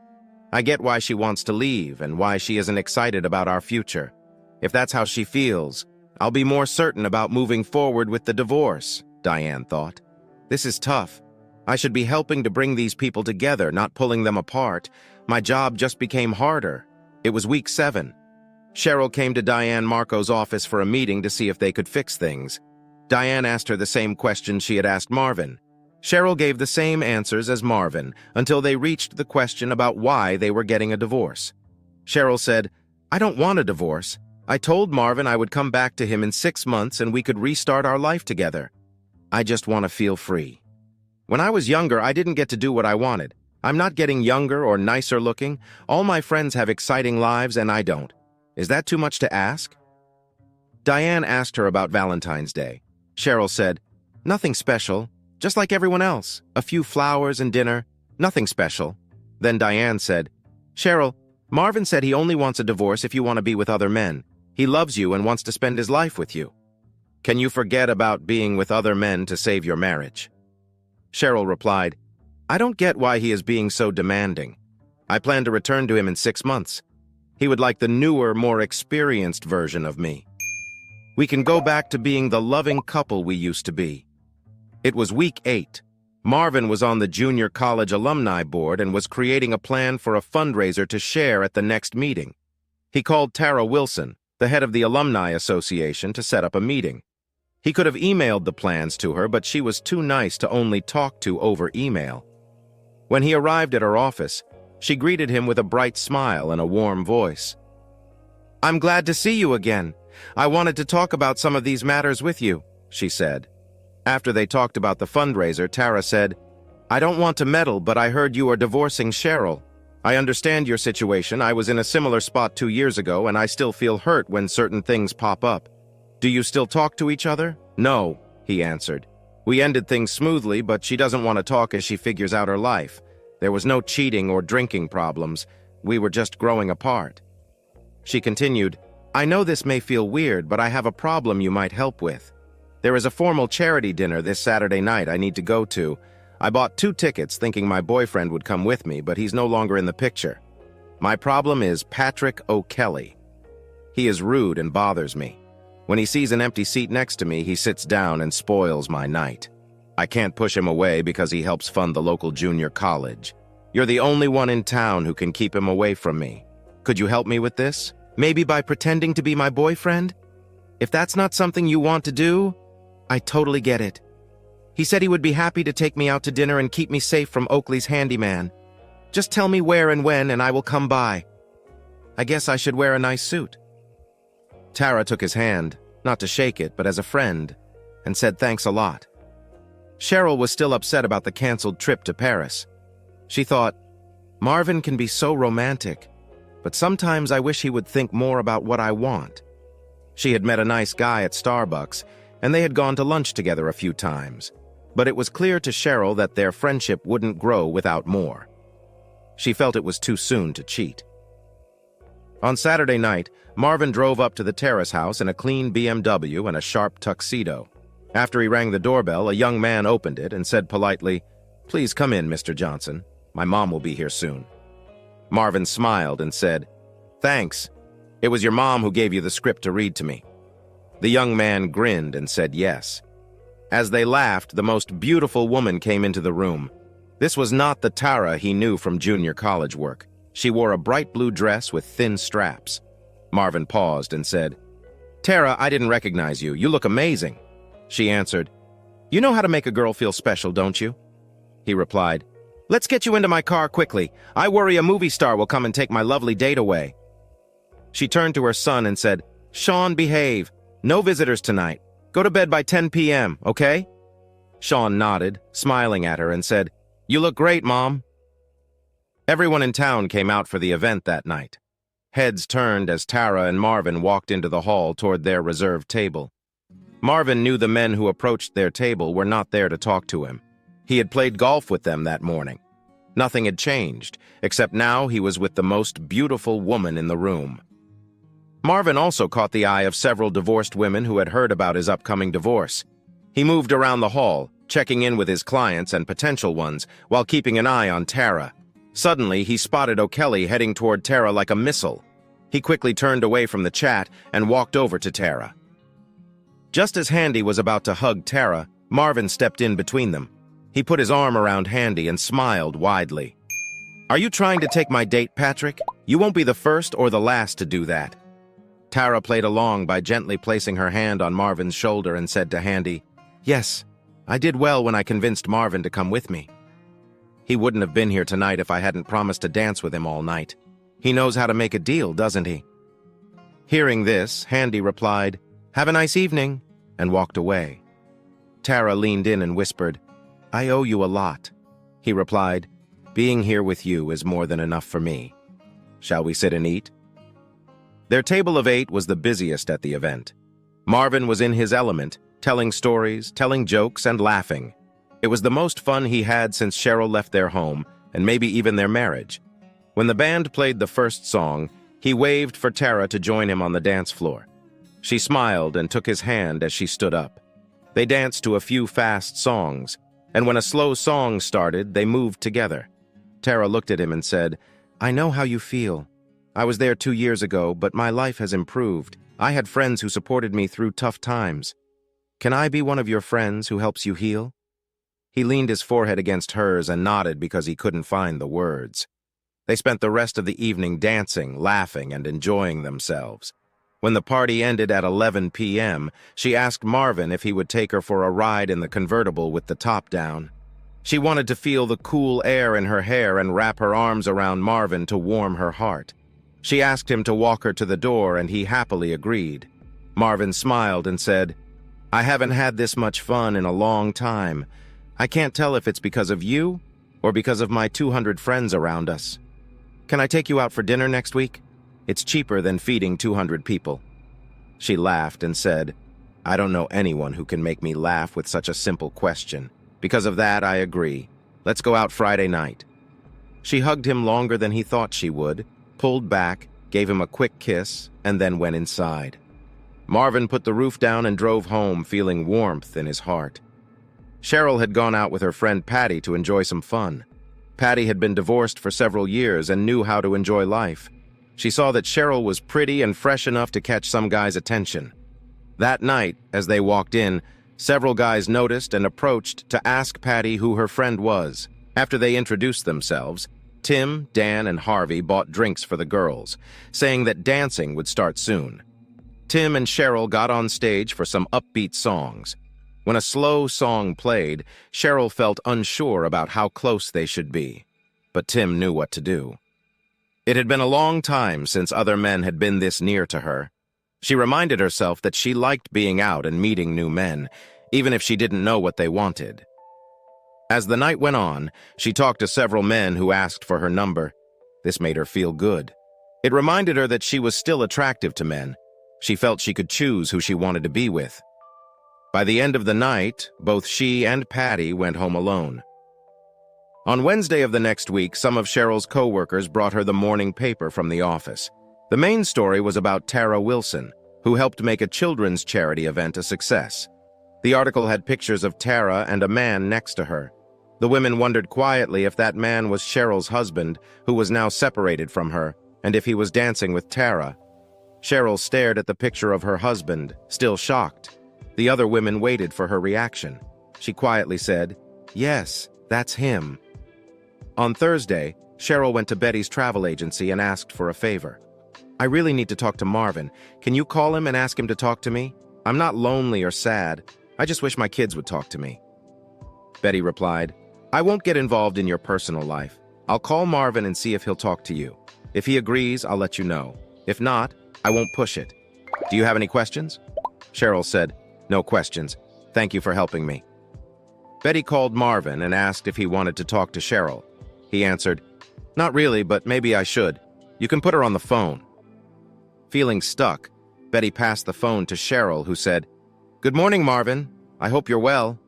I get why she wants to leave and why she isn't excited about our future. If that's how she feels, I'll be more certain about moving forward with the divorce, Diane thought. This is tough. I should be helping to bring these people together, not pulling them apart. My job just became harder. It was week 7. Cheryl came to Diane Marco's office for a meeting to see if they could fix things. Diane asked her the same question she had asked Marvin. Cheryl gave the same answers as Marvin until they reached the question about why they were getting a divorce. Cheryl said, I don't want a divorce. I told Marvin I would come back to him in 6 months and we could restart our life together. I just want to feel free. When I was younger, I didn't get to do what I wanted. I'm not getting younger or nicer looking. All my friends have exciting lives and I don't. Is that too much to ask? Diane asked her about Valentine's Day. Cheryl said, nothing special, just like everyone else. A few flowers and dinner, nothing special. Then Diane said, Cheryl, Marvin said he only wants a divorce if you want to be with other men. He loves you and wants to spend his life with you. Can you forget about being with other men to save your marriage? Cheryl replied, I don't get why he is being so demanding. I plan to return to him in 6 months. He would like the newer, more experienced version of me. We can go back to being the loving couple we used to be. It was week 8. Marvin was on the junior college alumni board and was creating a plan for a fundraiser to share at the next meeting. He called Tara Wilson, the head of the Alumni Association, to set up a meeting. He could have emailed the plans to her, but she was too nice to only talk to over email. When he arrived at her office, she greeted him with a bright smile and a warm voice. I'm glad to see you again. I wanted to talk about some of these matters with you, she said. After they talked about the fundraiser, Tara said, I don't want to meddle, but I heard you are divorcing Cheryl. I understand your situation. I was in a similar spot 2 years ago, and I still feel hurt when certain things pop up. Do you still talk to each other? No, he answered. We ended things smoothly, but she doesn't want to talk as she figures out her life. There was no cheating or drinking problems. We were just growing apart. She continued, I know this may feel weird, but I have a problem you might help with. There is a formal charity dinner this Saturday night I need to go to. I bought 2 tickets thinking my boyfriend would come with me, but he's no longer in the picture. My problem is Patrick O'Kelly. He is rude and bothers me. When he sees an empty seat next to me, he sits down and spoils my night. I can't push him away because he helps fund the local junior college. You're the only one in town who can keep him away from me. Could you help me with this? Maybe by pretending to be my boyfriend? If that's not something you want to do, I totally get it. He said he would be happy to take me out to dinner and keep me safe from Oakley's handyman. Just tell me where and when and I will come by. I guess I should wear a nice suit. Tara took his hand, not to shake it, but as a friend, and said thanks a lot. Cheryl was still upset about the canceled trip to Paris. She thought, Marvin can be so romantic, but sometimes I wish he would think more about what I want. She had met a nice guy at Starbucks, and they had gone to lunch together a few times, but it was clear to Cheryl that their friendship wouldn't grow without more. She felt it was too soon to cheat. On Saturday night, Marvin drove up to the terrace house in a clean BMW and a sharp tuxedo. After he rang the doorbell, a young man opened it and said politely, Please come in, Mr. Johnson. My mom will be here soon. Marvin smiled and said, Thanks. It was your mom who gave you the script to read to me. The young man grinned and said yes. As they laughed, the most beautiful woman came into the room. This was not the Tara he knew from junior college work. She wore a bright blue dress with thin straps. Marvin paused and said, "Tara, I didn't recognize you. You look amazing." She answered, "You know how to make a girl feel special, don't you?" He replied, "Let's get you into my car quickly. I worry a movie star will come and take my lovely date away." She turned to her son and said, "Sean, behave. No visitors tonight. Go to bed by 10 p.m., okay?" Sean nodded, smiling at her, and said, "You look great, Mom." Everyone in town came out for the event that night. Heads turned as Tara and Marvin walked into the hall toward their reserved table. Marvin knew the men who approached their table were not there to talk to him. He had played golf with them that morning. Nothing had changed, except now he was with the most beautiful woman in the room. Marvin also caught the eye of several divorced women who had heard about his upcoming divorce. He moved around the hall, checking in with his clients and potential ones, while keeping an eye on Tara. Suddenly, he spotted O'Kelly heading toward Tara like a missile. He quickly turned away from the chat and walked over to Tara. Just as Handy was about to hug Tara, Marvin stepped in between them. He put his arm around Handy and smiled widely. "Are you trying to take my date, Patrick? You won't be the first or the last to do that." Tara played along by gently placing her hand on Marvin's shoulder and said to Handy, "Yes, I did well when I convinced Marvin to come with me. He wouldn't have been here tonight if I hadn't promised to dance with him all night. He knows how to make a deal, doesn't he?" Hearing this, Handy replied, "Have a nice evening," and walked away. Tara leaned in and whispered, "I owe you a lot." He replied, "Being here with you is more than enough for me. Shall we sit and eat?" Their table of 8 was the busiest at the event. Marvin was in his element, telling stories, telling jokes, and laughing. It was the most fun he had since Cheryl left their home, and maybe even their marriage. When the band played the first song, he waved for Tara to join him on the dance floor. She smiled and took his hand as she stood up. They danced to a few fast songs, and when a slow song started, they moved together. Tara looked at him and said, "I know how you feel. I was there 2 years ago, but my life has improved. I had friends who supported me through tough times. Can I be one of your friends who helps you heal?" He leaned his forehead against hers and nodded because he couldn't find the words. They spent the rest of the evening dancing, laughing, and enjoying themselves. When the party ended at 11 p.m., she asked Marvin if he would take her for a ride in the convertible with the top down. She wanted to feel the cool air in her hair and wrap her arms around Marvin to warm her heart. She asked him to walk her to the door, and he happily agreed. Marvin smiled and said, "I haven't had this much fun in a long time. I can't tell if it's because of you or because of my 200 friends around us. Can I take you out for dinner next week? It's cheaper than feeding 200 people." She laughed and said, "I don't know anyone who can make me laugh with such a simple question. Because of that, I agree. Let's go out Friday night." She hugged him longer than he thought she would, pulled back, gave him a quick kiss, and then went inside. Marvin put the roof down and drove home, feeling warmth in his heart. Cheryl had gone out with her friend Patty to enjoy some fun. Patty had been divorced for several years and knew how to enjoy life. She saw that Cheryl was pretty and fresh enough to catch some guy's attention. That night, as they walked in, several guys noticed and approached to ask Patty who her friend was. After they introduced themselves, Tim, Dan, and Harvey bought drinks for the girls, saying that dancing would start soon. Tim and Cheryl got on stage for some upbeat songs. When a slow song played, Cheryl felt unsure about how close they should be. But Tim knew what to do. It had been a long time since other men had been this near to her. She reminded herself that she liked being out and meeting new men, even if she didn't know what they wanted. As the night went on, she talked to several men who asked for her number. This made her feel good. It reminded her that she was still attractive to men. She felt she could choose who she wanted to be with. By the end of the night, both she and Patty went home alone. On Wednesday of the next week, some of Cheryl's co-workers brought her the morning paper from the office. The main story was about Tara Wilson, who helped make a children's charity event a success. The article had pictures of Tara and a man next to her. The women wondered quietly if that man was Cheryl's husband, who was now separated from her, and if he was dancing with Tara. Cheryl stared at the picture of her husband, still shocked. The other women waited for her reaction. She quietly said, "Yes, that's him." On Thursday, Cheryl went to Betty's travel agency and asked for a favor. I really need to talk to Marvin. Can you call him and ask him to talk to me? I'm not lonely or sad. I just wish my kids would talk to me. Betty replied, I won't get involved in your personal life. I'll call Marvin and see if he'll talk to you. If he agrees, I'll let you know. If not, I won't push it. Do you have any questions? Cheryl said, No questions. Thank you for helping me. Betty called Marvin and asked if he wanted to talk to Cheryl. He answered, Not really, but maybe I should. You can put her on the phone. Feeling stuck, Betty passed the phone to Cheryl, who said, Good morning, Marvin. I hope you're well.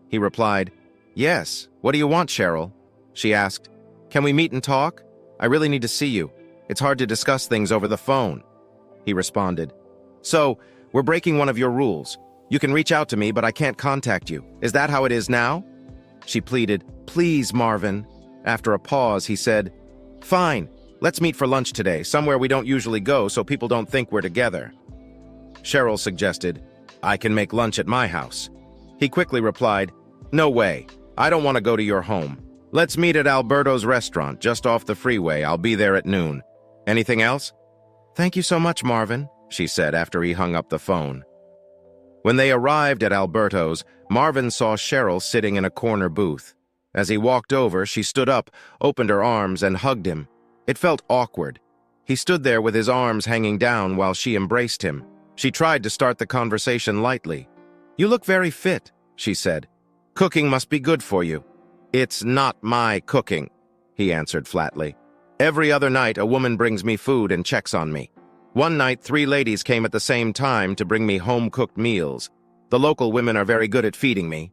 He replied, Yes. What do you want, Cheryl? She asked, Can we meet and talk? I really need to see you. It's hard to discuss things over the phone. He responded, So, we're breaking one of your rules. You can reach out to me, but I can't contact you. Is that how it is now? She pleaded, Please, Marvin. After a pause, he said, Fine. Let's meet for lunch today, somewhere we don't usually go so people don't think we're together. Cheryl suggested, I can make lunch at my house. He quickly replied, No way. I don't want to go to your home. Let's meet at Alberto's restaurant, just off the freeway. I'll be there at noon. Anything else? Thank you so much, Marvin, she said after he hung up the phone. When they arrived at Alberto's, Marvin saw Cheryl sitting in a corner booth. As he walked over, she stood up, opened her arms, and hugged him. It felt awkward. He stood there with his arms hanging down while she embraced him. She tried to start the conversation lightly. You look very fit, she said. Cooking must be good for you. It's not my cooking, he answered flatly. Every other night, a woman brings me food and checks on me. One night, 3 ladies came at the same time to bring me home-cooked meals. The local women are very good at feeding me.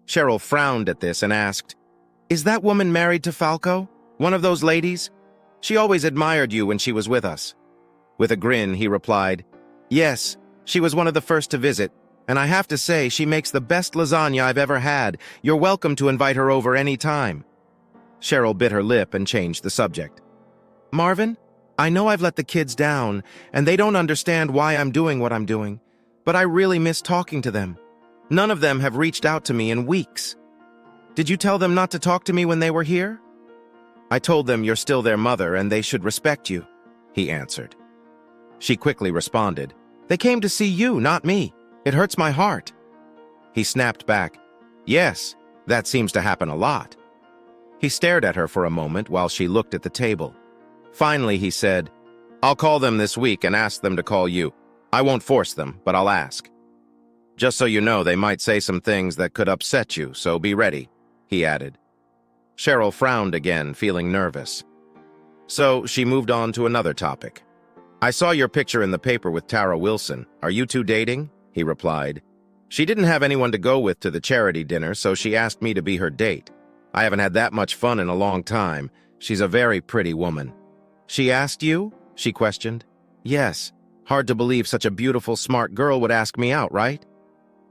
Cheryl frowned at this and asked, Is that woman married to Falco? One of those ladies? She always admired you when she was with us. With a grin, he replied, Yes, she was one of the first to visit, and I have to say she makes the best lasagna I've ever had. You're welcome to invite her over any time. Cheryl bit her lip and changed the subject. Marvin, I know I've let the kids down, and they don't understand why I'm doing what I'm doing, but I really miss talking to them. None of them have reached out to me in weeks. Did you tell them not to talk to me when they were here? I told them you're still their mother and they should respect you, he answered. She quickly responded, They came to see you, not me. It hurts my heart. He snapped back, Yes, that seems to happen a lot. He stared at her for a moment while she looked at the table. Finally, he said, I'll call them this week and ask them to call you. I won't force them, but I'll ask. Just so you know, they might say some things that could upset you, so be ready, he added. Cheryl frowned again, feeling nervous. So she moved on to another topic. I saw your picture in the paper with Tara Wilson. Are you two dating? He replied. She didn't have anyone to go with to the charity dinner, so she asked me to be her date. I haven't had that much fun in a long time. She's a very pretty woman. She asked you? She questioned. Yes. Hard to believe such a beautiful, smart girl would ask me out, right?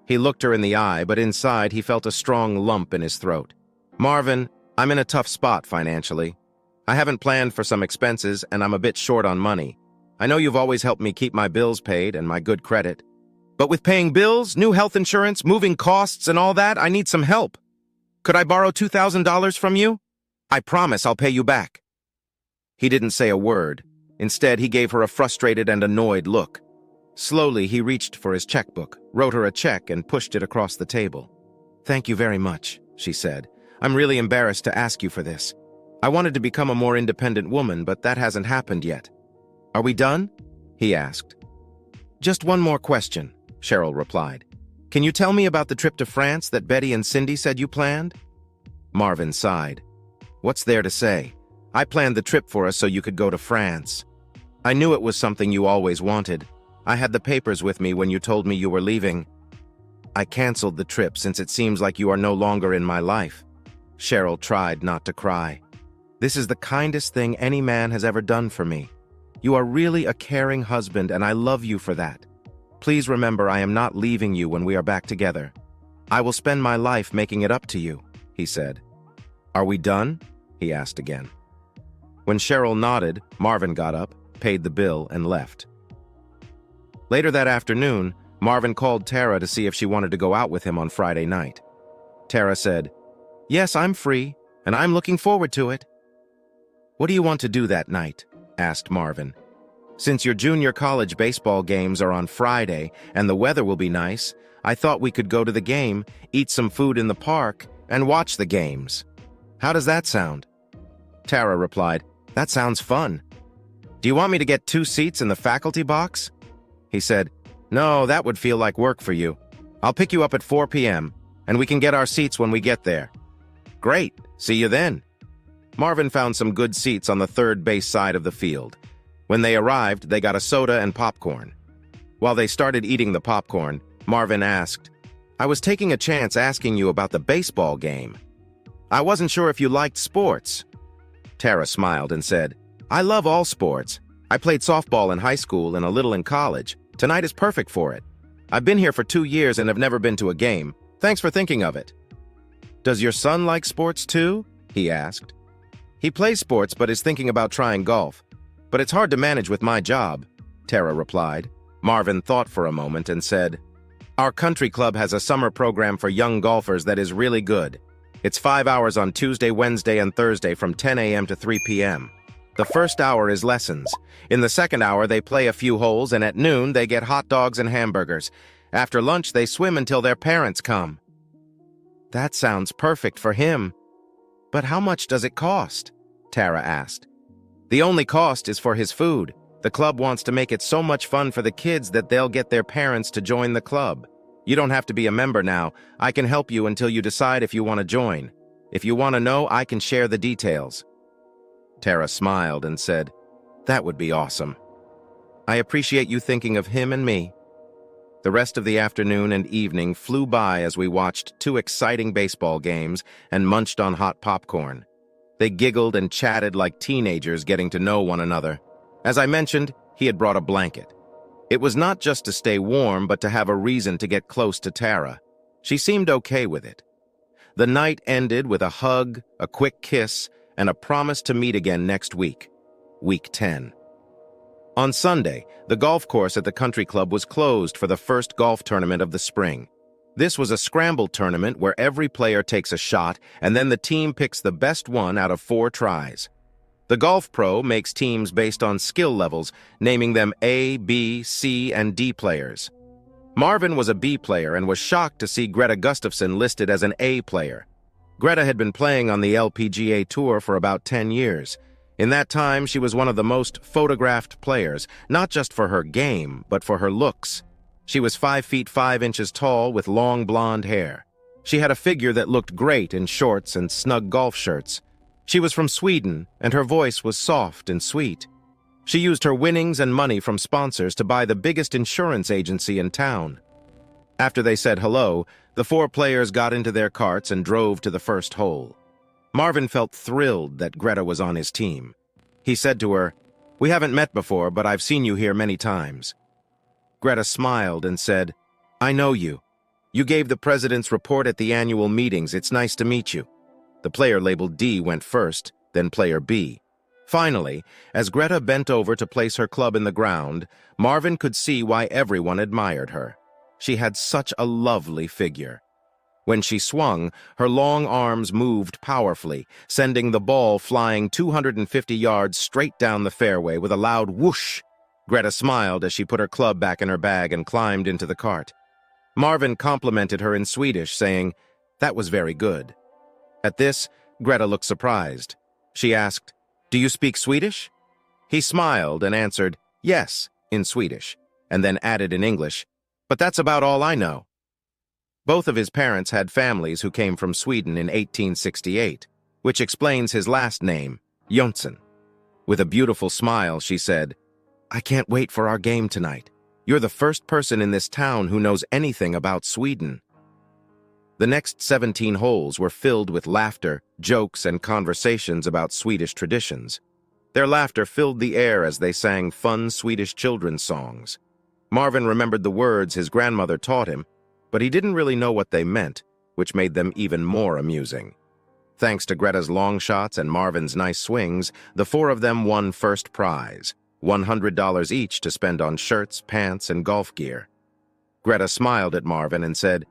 He looked her in the eye, but inside he felt a strong lump in his throat. Marvin, I'm in a tough spot financially. I haven't planned for some expenses, and I'm a bit short on money. I know you've always helped me keep my bills paid and my good credit. But with paying bills, new health insurance, moving costs, and all that, I need some help. Could I borrow $2,000 from you? I promise I'll pay you back. He didn't say a word. Instead, he gave her a frustrated and annoyed look. Slowly, he reached for his checkbook, wrote her a check, and pushed it across the table. Thank you very much, she said. I'm really embarrassed to ask you for this. I wanted to become a more independent woman, but that hasn't happened yet. Are we done? He asked. Just one more question, Cheryl replied. Can you tell me about the trip to France that Betty and Cindy said you planned? Marvin sighed. What's there to say? I planned the trip for us so you could go to France. I knew it was something you always wanted. I had the papers with me when you told me you were leaving. I canceled the trip since it seems like you are no longer in my life. Cheryl tried not to cry. This is the kindest thing any man has ever done for me. You are really a caring husband, and I love you for that. Please remember I am not leaving you when we are back together. I will spend my life making it up to you, he said. Are we done? He asked again. When Cheryl nodded, Marvin got up, paid the bill, and left. Later that afternoon, Marvin called Tara to see if she wanted to go out with him on Friday night. Tara said, Yes, I'm free, and I'm looking forward to it. What do you want to do that night? Asked Marvin. Since your junior college baseball games are on Friday and the weather will be nice, I thought we could go to the game, eat some food in the park, and watch the games. How does that sound?" Tara replied, "That sounds fun. Do you want me to get 2 seats in the faculty box?" He said, "No, that would feel like work for you. I'll pick you up at 4 p.m., and we can get our seats when we get there." "Great, see you then." Marvin found some good seats on the third base side of the field. When they arrived, they got a soda and popcorn. While they started eating the popcorn, Marvin asked, "I was taking a chance asking you about the baseball game. I wasn't sure if you liked sports." Tara smiled and said, "I love all sports. I played softball in high school and a little in college. Tonight is perfect for it. I've been here for 2 years and have never been to a game. Thanks for thinking of it." "Does your son like sports too?" he asked. "He plays sports but is thinking about trying golf. But it's hard to manage with my job," Tara replied. Marvin thought for a moment and said, "Our country club has a summer program for young golfers that is really good. It's 5 hours on Tuesday, Wednesday, and Thursday from 10 a.m. to 3 p.m. The first hour is lessons. In the second hour, they play a few holes, and at noon, they get hot dogs and hamburgers. After lunch, they swim until their parents come." "That sounds perfect for him. But how much does it cost?" Tara asked. "The only cost is for his food. The club wants to make it so much fun for the kids that they'll get their parents to join the club. You don't have to be a member now. I can help you until you decide if you want to join. If you want to know, I can share the details." Tara smiled and said, "That would be awesome. I appreciate you thinking of him and me." The rest of the afternoon and evening flew by as we watched 2 exciting baseball games and munched on hot popcorn. They giggled and chatted like teenagers getting to know one another. As I mentioned, he had brought a blanket. It was not just to stay warm, but to have a reason to get close to Tara. She seemed okay with it. The night ended with a hug, a quick kiss, and a promise to meet again next week, week 10. On Sunday, the golf course at the country club was closed for the first golf tournament of the spring. This was a scramble tournament where every player takes a shot, and then the team picks the best one out of 4 tries. The golf pro makes teams based on skill levels, naming them A, B, C, and D players. Marvin was a B player and was shocked to see Greta Gustafson listed as an A player. Greta had been playing on the LPGA Tour for about 10 years. In that time, she was one of the most photographed players, not just for her game, but for her looks. She was 5 feet 5 inches tall with long blonde hair. She had a figure that looked great in shorts and snug golf shirts. She was from Sweden, and her voice was soft and sweet. She used her winnings and money from sponsors to buy the biggest insurance agency in town. After they said hello, the 4 players got into their carts and drove to the first hole. Marvin felt thrilled that Greta was on his team. He said to her, "We haven't met before, but I've seen you here many times." Greta smiled and said, "I know you. You gave the president's report at the annual meetings. It's nice to meet you." The player labeled D went first, then player B. Finally, as Greta bent over to place her club in the ground, Marvin could see why everyone admired her. She had such a lovely figure. When she swung, her long arms moved powerfully, sending the ball flying 250 yards straight down the fairway with a loud whoosh. Greta smiled as she put her club back in her bag and climbed into the cart. Marvin complimented her in Swedish, saying, "That was very good." At this, Greta looked surprised. She asked, "Do you speak Swedish?" He smiled and answered, "Yes," in Swedish, and then added in English, "But that's about all I know." Both of his parents had families who came from Sweden in 1868, which explains his last name, Jönsson. With a beautiful smile, she said, "I can't wait for our game tonight. You're the first person in this town who knows anything about Sweden." The next 17 holes were filled with laughter, jokes, and conversations about Swedish traditions. Their laughter filled the air as they sang fun Swedish children's songs. Marvin remembered the words his grandmother taught him, but he didn't really know what they meant, which made them even more amusing. Thanks to Greta's long shots and Marvin's nice swings, the 4 of them won first prize, $100 each to spend on shirts, pants, and golf gear. Greta smiled at Marvin and said,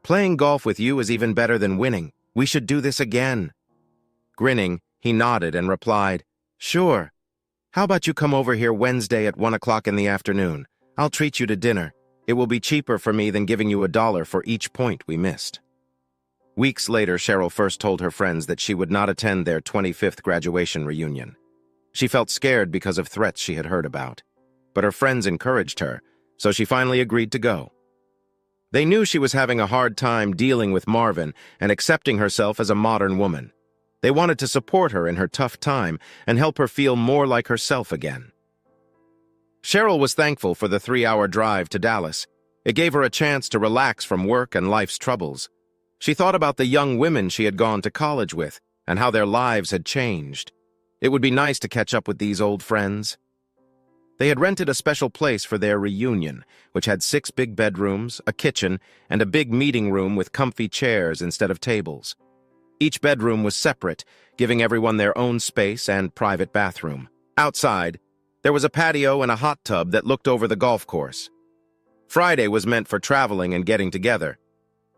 "Playing golf with you is even better than winning. We should do this again." Grinning, he nodded and replied, "Sure. How about you come over here Wednesday at 1 o'clock in the afternoon? I'll treat you to dinner. It will be cheaper for me than giving you $1 for each point we missed." Weeks later, Cheryl first told her friends that she would not attend their 25th graduation reunion. She felt scared because of threats she had heard about. But her friends encouraged her, so she finally agreed to go. They knew she was having a hard time dealing with Marvin and accepting herself as a modern woman. They wanted to support her in her tough time and help her feel more like herself again. Cheryl was thankful for the 3-hour drive to Dallas. It gave her a chance to relax from work and life's troubles. She thought about the young women she had gone to college with and how their lives had changed. It would be nice to catch up with these old friends. They had rented a special place for their reunion, which had 6 big bedrooms, a kitchen, and a big meeting room with comfy chairs instead of tables. Each bedroom was separate, giving everyone their own space and private bathroom. Outside, there was a patio and a hot tub that looked over the golf course. Friday was meant for traveling and getting together.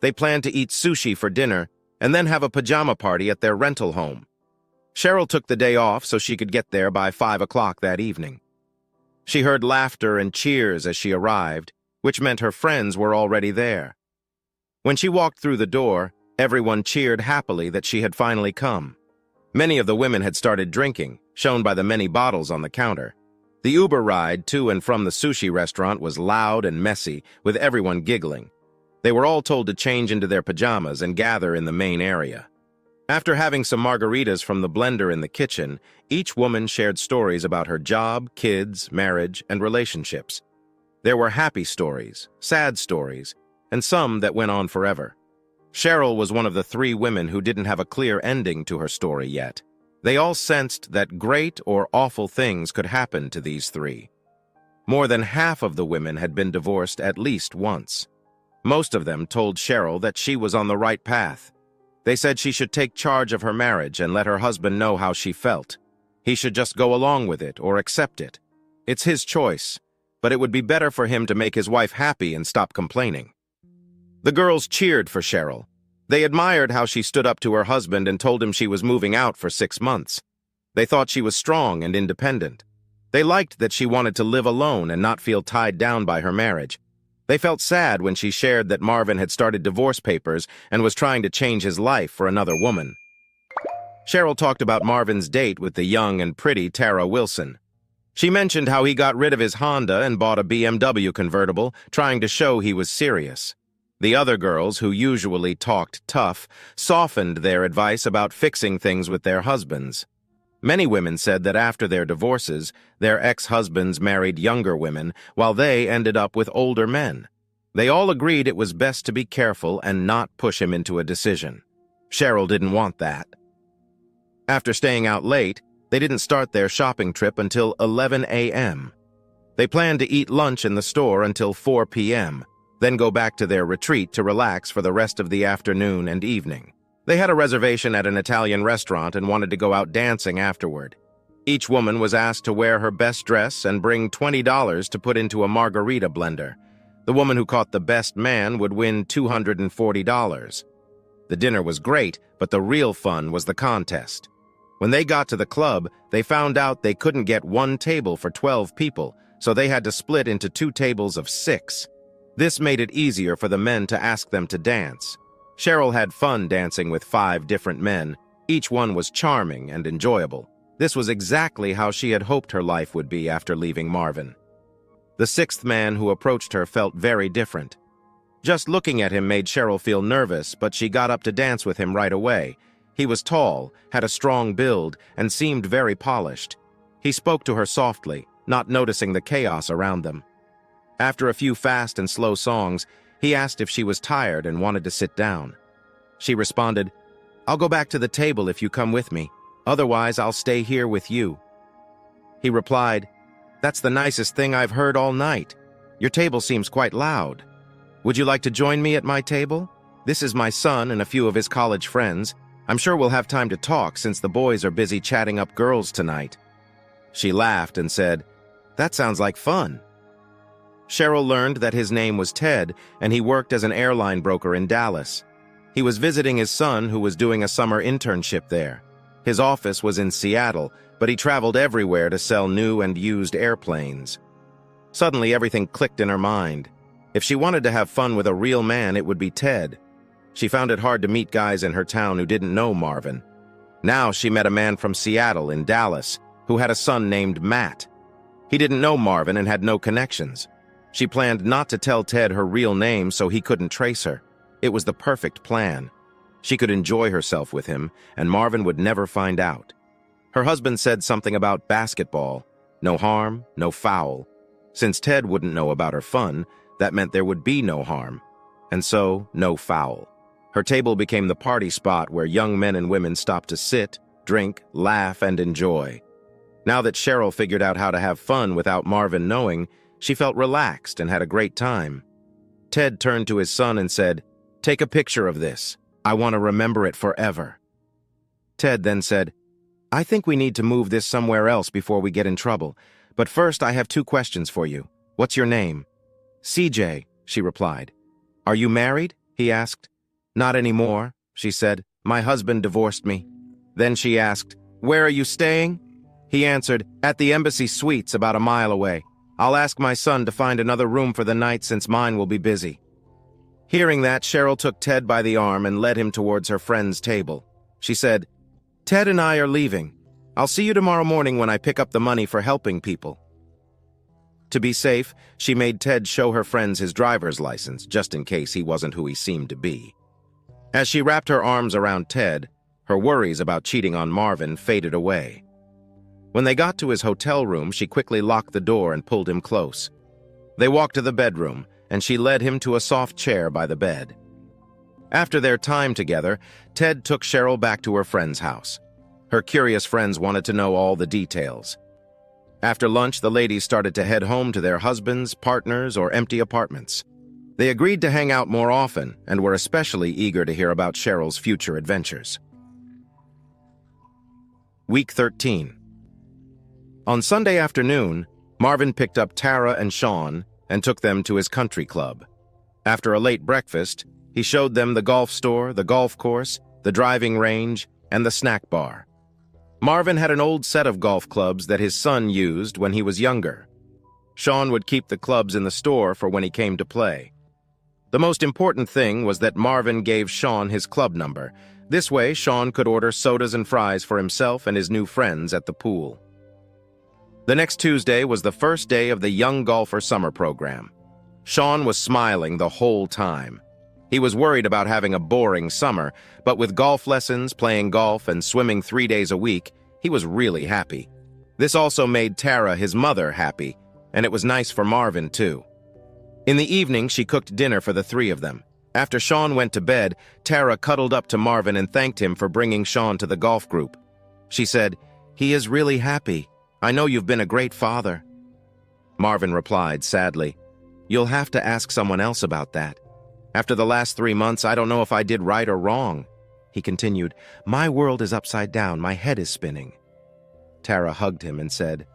They planned to eat sushi for dinner and then have a pajama party at their rental home. Cheryl took the day off so she could get there by 5 o'clock that evening. She heard laughter and cheers as she arrived, which meant her friends were already there. When she walked through the door, everyone cheered happily that she had finally come. Many of the women had started drinking, shown by the many bottles on the counter. The Uber ride to and from the sushi restaurant was loud and messy, with everyone giggling. They were all told to change into their pajamas and gather in the main area. After having some margaritas from the blender in the kitchen, each woman shared stories about her job, kids, marriage, and relationships. There were happy stories, sad stories, and some that went on forever. Cheryl was one of the 3 women who didn't have a clear ending to her story yet. They all sensed that great or awful things could happen to these 3. More than half of the women had been divorced at least once. Most of them told Cheryl that she was on the right path. They said she should take charge of her marriage and let her husband know how she felt. He should just go along with it or accept it. It's his choice, but it would be better for him to make his wife happy and stop complaining. The girls cheered for Cheryl. They admired how she stood up to her husband and told him she was moving out for 6 months. They thought she was strong and independent. They liked that she wanted to live alone and not feel tied down by her marriage. They felt sad when she shared that Marvin had started divorce papers and was trying to change his life for another woman. Cheryl talked about Marvin's date with the young and pretty Tara Wilson. She mentioned how he got rid of his Honda and bought a BMW convertible, trying to show he was serious. The other girls, who usually talked tough, softened their advice about fixing things with their husbands. Many women said that after their divorces, their ex-husbands married younger women, while they ended up with older men. They all agreed it was best to be careful and not push him into a decision. Cheryl didn't want that. After staying out late, they didn't start their shopping trip until 11 a.m. They planned to eat lunch in the store until 4 p.m., then go back to their retreat to relax for the rest of the afternoon and evening. They had a reservation at an Italian restaurant and wanted to go out dancing afterward. Each woman was asked to wear her best dress and bring $20 to put into a margarita blender. The woman who caught the best man would win $240. The dinner was great, but the real fun was the contest. When they got to the club, they found out they couldn't get one table for 12 people, so they had to split into 2 tables of 6. This made it easier for the men to ask them to dance. Cheryl had fun dancing with 5 different men. Each one was charming and enjoyable. This was exactly how she had hoped her life would be after leaving Marvin. The 6th man who approached her felt very different. Just looking at him made Cheryl feel nervous, but she got up to dance with him right away. He was tall, had a strong build, and seemed very polished. He spoke to her softly, not noticing the chaos around them. After a few fast and slow songs, he asked if she was tired and wanted to sit down. She responded, "I'll go back to the table if you come with me. Otherwise, I'll stay here with you." He replied, "That's the nicest thing I've heard all night. Your table seems quite loud. Would you like to join me at my table? This is my son and a few of his college friends. I'm sure we'll have time to talk since the boys are busy chatting up girls tonight." She laughed and said, "That sounds like fun." Cheryl learned that his name was Ted, and he worked as an airline broker in Dallas. He was visiting his son, who was doing a summer internship there. His office was in Seattle, but he traveled everywhere to sell new and used airplanes. Suddenly, everything clicked in her mind. If she wanted to have fun with a real man, it would be Ted. She found it hard to meet guys in her town who didn't know Marvin. Now she met a man from Seattle in Dallas who had a son named Matt. He didn't know Marvin and had no connections. She planned not to tell Ted her real name so he couldn't trace her. It was the perfect plan. She could enjoy herself with him, and Marvin would never find out. Her husband said something about basketball. No harm, no foul. Since Ted wouldn't know about her fun, that meant there would be no harm. And so, no foul. Her table became the party spot where young men and women stopped to sit, drink, laugh, and enjoy. Now that Cheryl figured out how to have fun without Marvin knowing, she felt relaxed and had a great time. Ted turned to his son and said, "Take a picture of this. I want to remember it forever." Ted then said, "I think we need to move this somewhere else before we get in trouble. But first, I have 2 questions for you. What's your name?" "CJ," she replied. "Are you married?" he asked. "Not anymore," she said. "My husband divorced me." Then she asked, "Where are you staying?" He answered, "At the Embassy Suites about a mile away. I'll ask my son to find another room for the night since mine will be busy." Hearing that, Cheryl took Ted by the arm and led him towards her friend's table. She said, "Ted and I are leaving. I'll see you tomorrow morning when I pick up the money for helping people." To be safe, she made Ted show her friends his driver's license, just in case he wasn't who he seemed to be. As she wrapped her arms around Ted, her worries about cheating on Marvin faded away. When they got to his hotel room, she quickly locked the door and pulled him close. They walked to the bedroom, and she led him to a soft chair by the bed. After their time together, Ted took Cheryl back to her friend's house. Her curious friends wanted to know all the details. After lunch, the ladies started to head home to their husbands, partners, or empty apartments. They agreed to hang out more often and were especially eager to hear about Cheryl's future adventures. Week 13. On Sunday afternoon, Marvin picked up Tara and Sean and took them to his country club. After a late breakfast, he showed them the golf store, the golf course, the driving range, and the snack bar. Marvin had an old set of golf clubs that his son used when he was younger. Sean would keep the clubs in the store for when he came to play. The most important thing was that Marvin gave Sean his club number. This way, Sean could order sodas and fries for himself and his new friends at the pool. The next Tuesday was the first day of the Young Golfer Summer Program. Sean was smiling the whole time. He was worried about having a boring summer, but with golf lessons, playing golf, and swimming 3 days a week, he was really happy. This also made Tara, his mother, happy, and it was nice for Marvin, too. In the evening, she cooked dinner for the 3 of them. After Sean went to bed, Tara cuddled up to Marvin and thanked him for bringing Sean to the golf group. She said, "He is really happy. I know you've been a great father." Marvin replied sadly, "You'll have to ask someone else about that. After the last 3 months, I don't know if I did right or wrong." He continued, "My world is upside down. My head is spinning." Tara hugged him and said,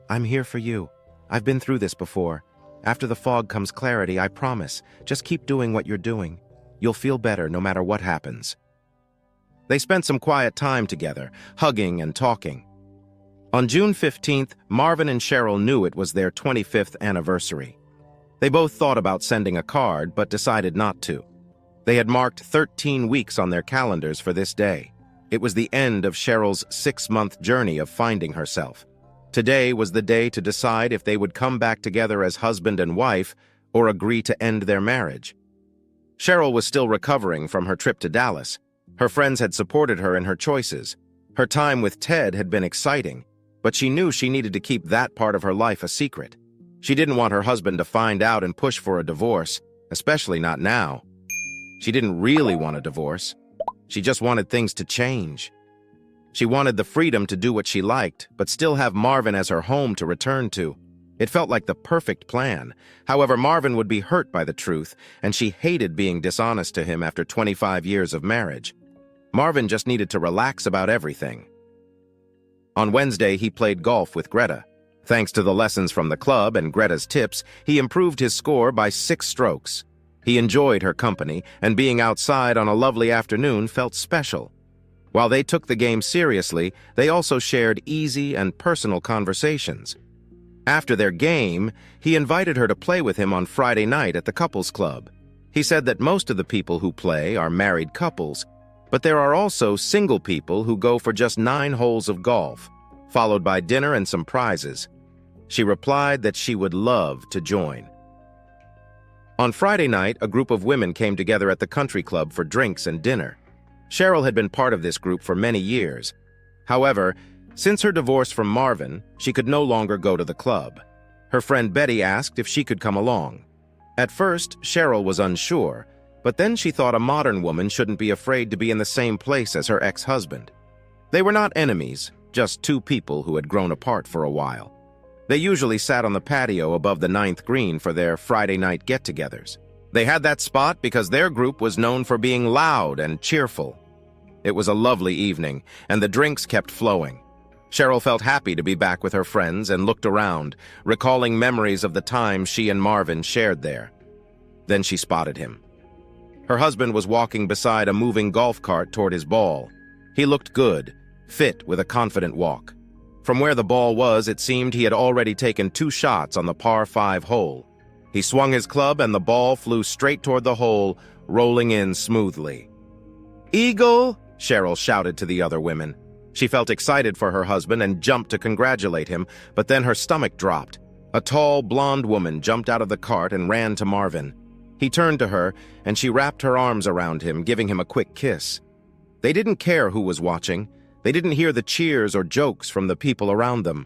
"I'm here for you. I've been through this before. After the fog comes clarity, I promise. Just keep doing what you're doing. You'll feel better no matter what happens." They spent some quiet time together, hugging and talking. On June 15th, Marvin and Cheryl knew it was their 25th anniversary. They both thought about sending a card, but decided not to. They had marked 13 weeks on their calendars for this day. It was the end of Cheryl's 6-month journey of finding herself. Today was the day to decide if they would come back together as husband and wife or agree to end their marriage. Cheryl was still recovering from her trip to Dallas. Her friends had supported her in her choices. Her time with Ted had been exciting, but she knew she needed to keep that part of her life a secret. She didn't want her husband to find out and push for a divorce, especially not now. She didn't really want a divorce. She just wanted things to change. She wanted the freedom to do what she liked, but still have Marvin as her home to return to. It felt like the perfect plan. However, Marvin would be hurt by the truth, and she hated being dishonest to him after 25 years of marriage. Marvin just needed to relax about everything. On Wednesday, he played golf with Greta. Thanks to the lessons from the club and Greta's tips, he improved his score by 6 strokes. He enjoyed her company, and being outside on a lovely afternoon felt special. While they took the game seriously, they also shared easy and personal conversations. After their game, he invited her to play with him on Friday night at the couples club. He said that most of the people who play are married couples, but there are also single people who go for just 9 holes of golf, followed by dinner and some prizes. She replied that she would love to join. On Friday night, a group of women came together at the country club for drinks and dinner. Cheryl had been part of this group for many years. However, since her divorce from Marvin, she could no longer go to the club. Her friend Betty asked if she could come along. At first, Cheryl was unsure, but then she thought a modern woman shouldn't be afraid to be in the same place as her ex-husband. They were not enemies, just 2 people who had grown apart for a while. They usually sat on the patio above the 9th green for their Friday night get-togethers. They had that spot because their group was known for being loud and cheerful. It was a lovely evening, and the drinks kept flowing. Cheryl felt happy to be back with her friends and looked around, recalling memories of the time she and Marvin shared there. Then she spotted him. Her husband was walking beside a moving golf cart toward his ball. He looked good, fit with a confident walk. From where the ball was, it seemed he had already taken 2 shots on the par 5 hole. He swung his club and the ball flew straight toward the hole, rolling in smoothly. "Eagle!" Cheryl shouted to the other women. She felt excited for her husband and jumped to congratulate him, but then her stomach dropped. A tall, blonde woman jumped out of the cart and ran to Marvin. He turned to her, and she wrapped her arms around him, giving him a quick kiss. They didn't care who was watching. They didn't hear the cheers or jokes from the people around them.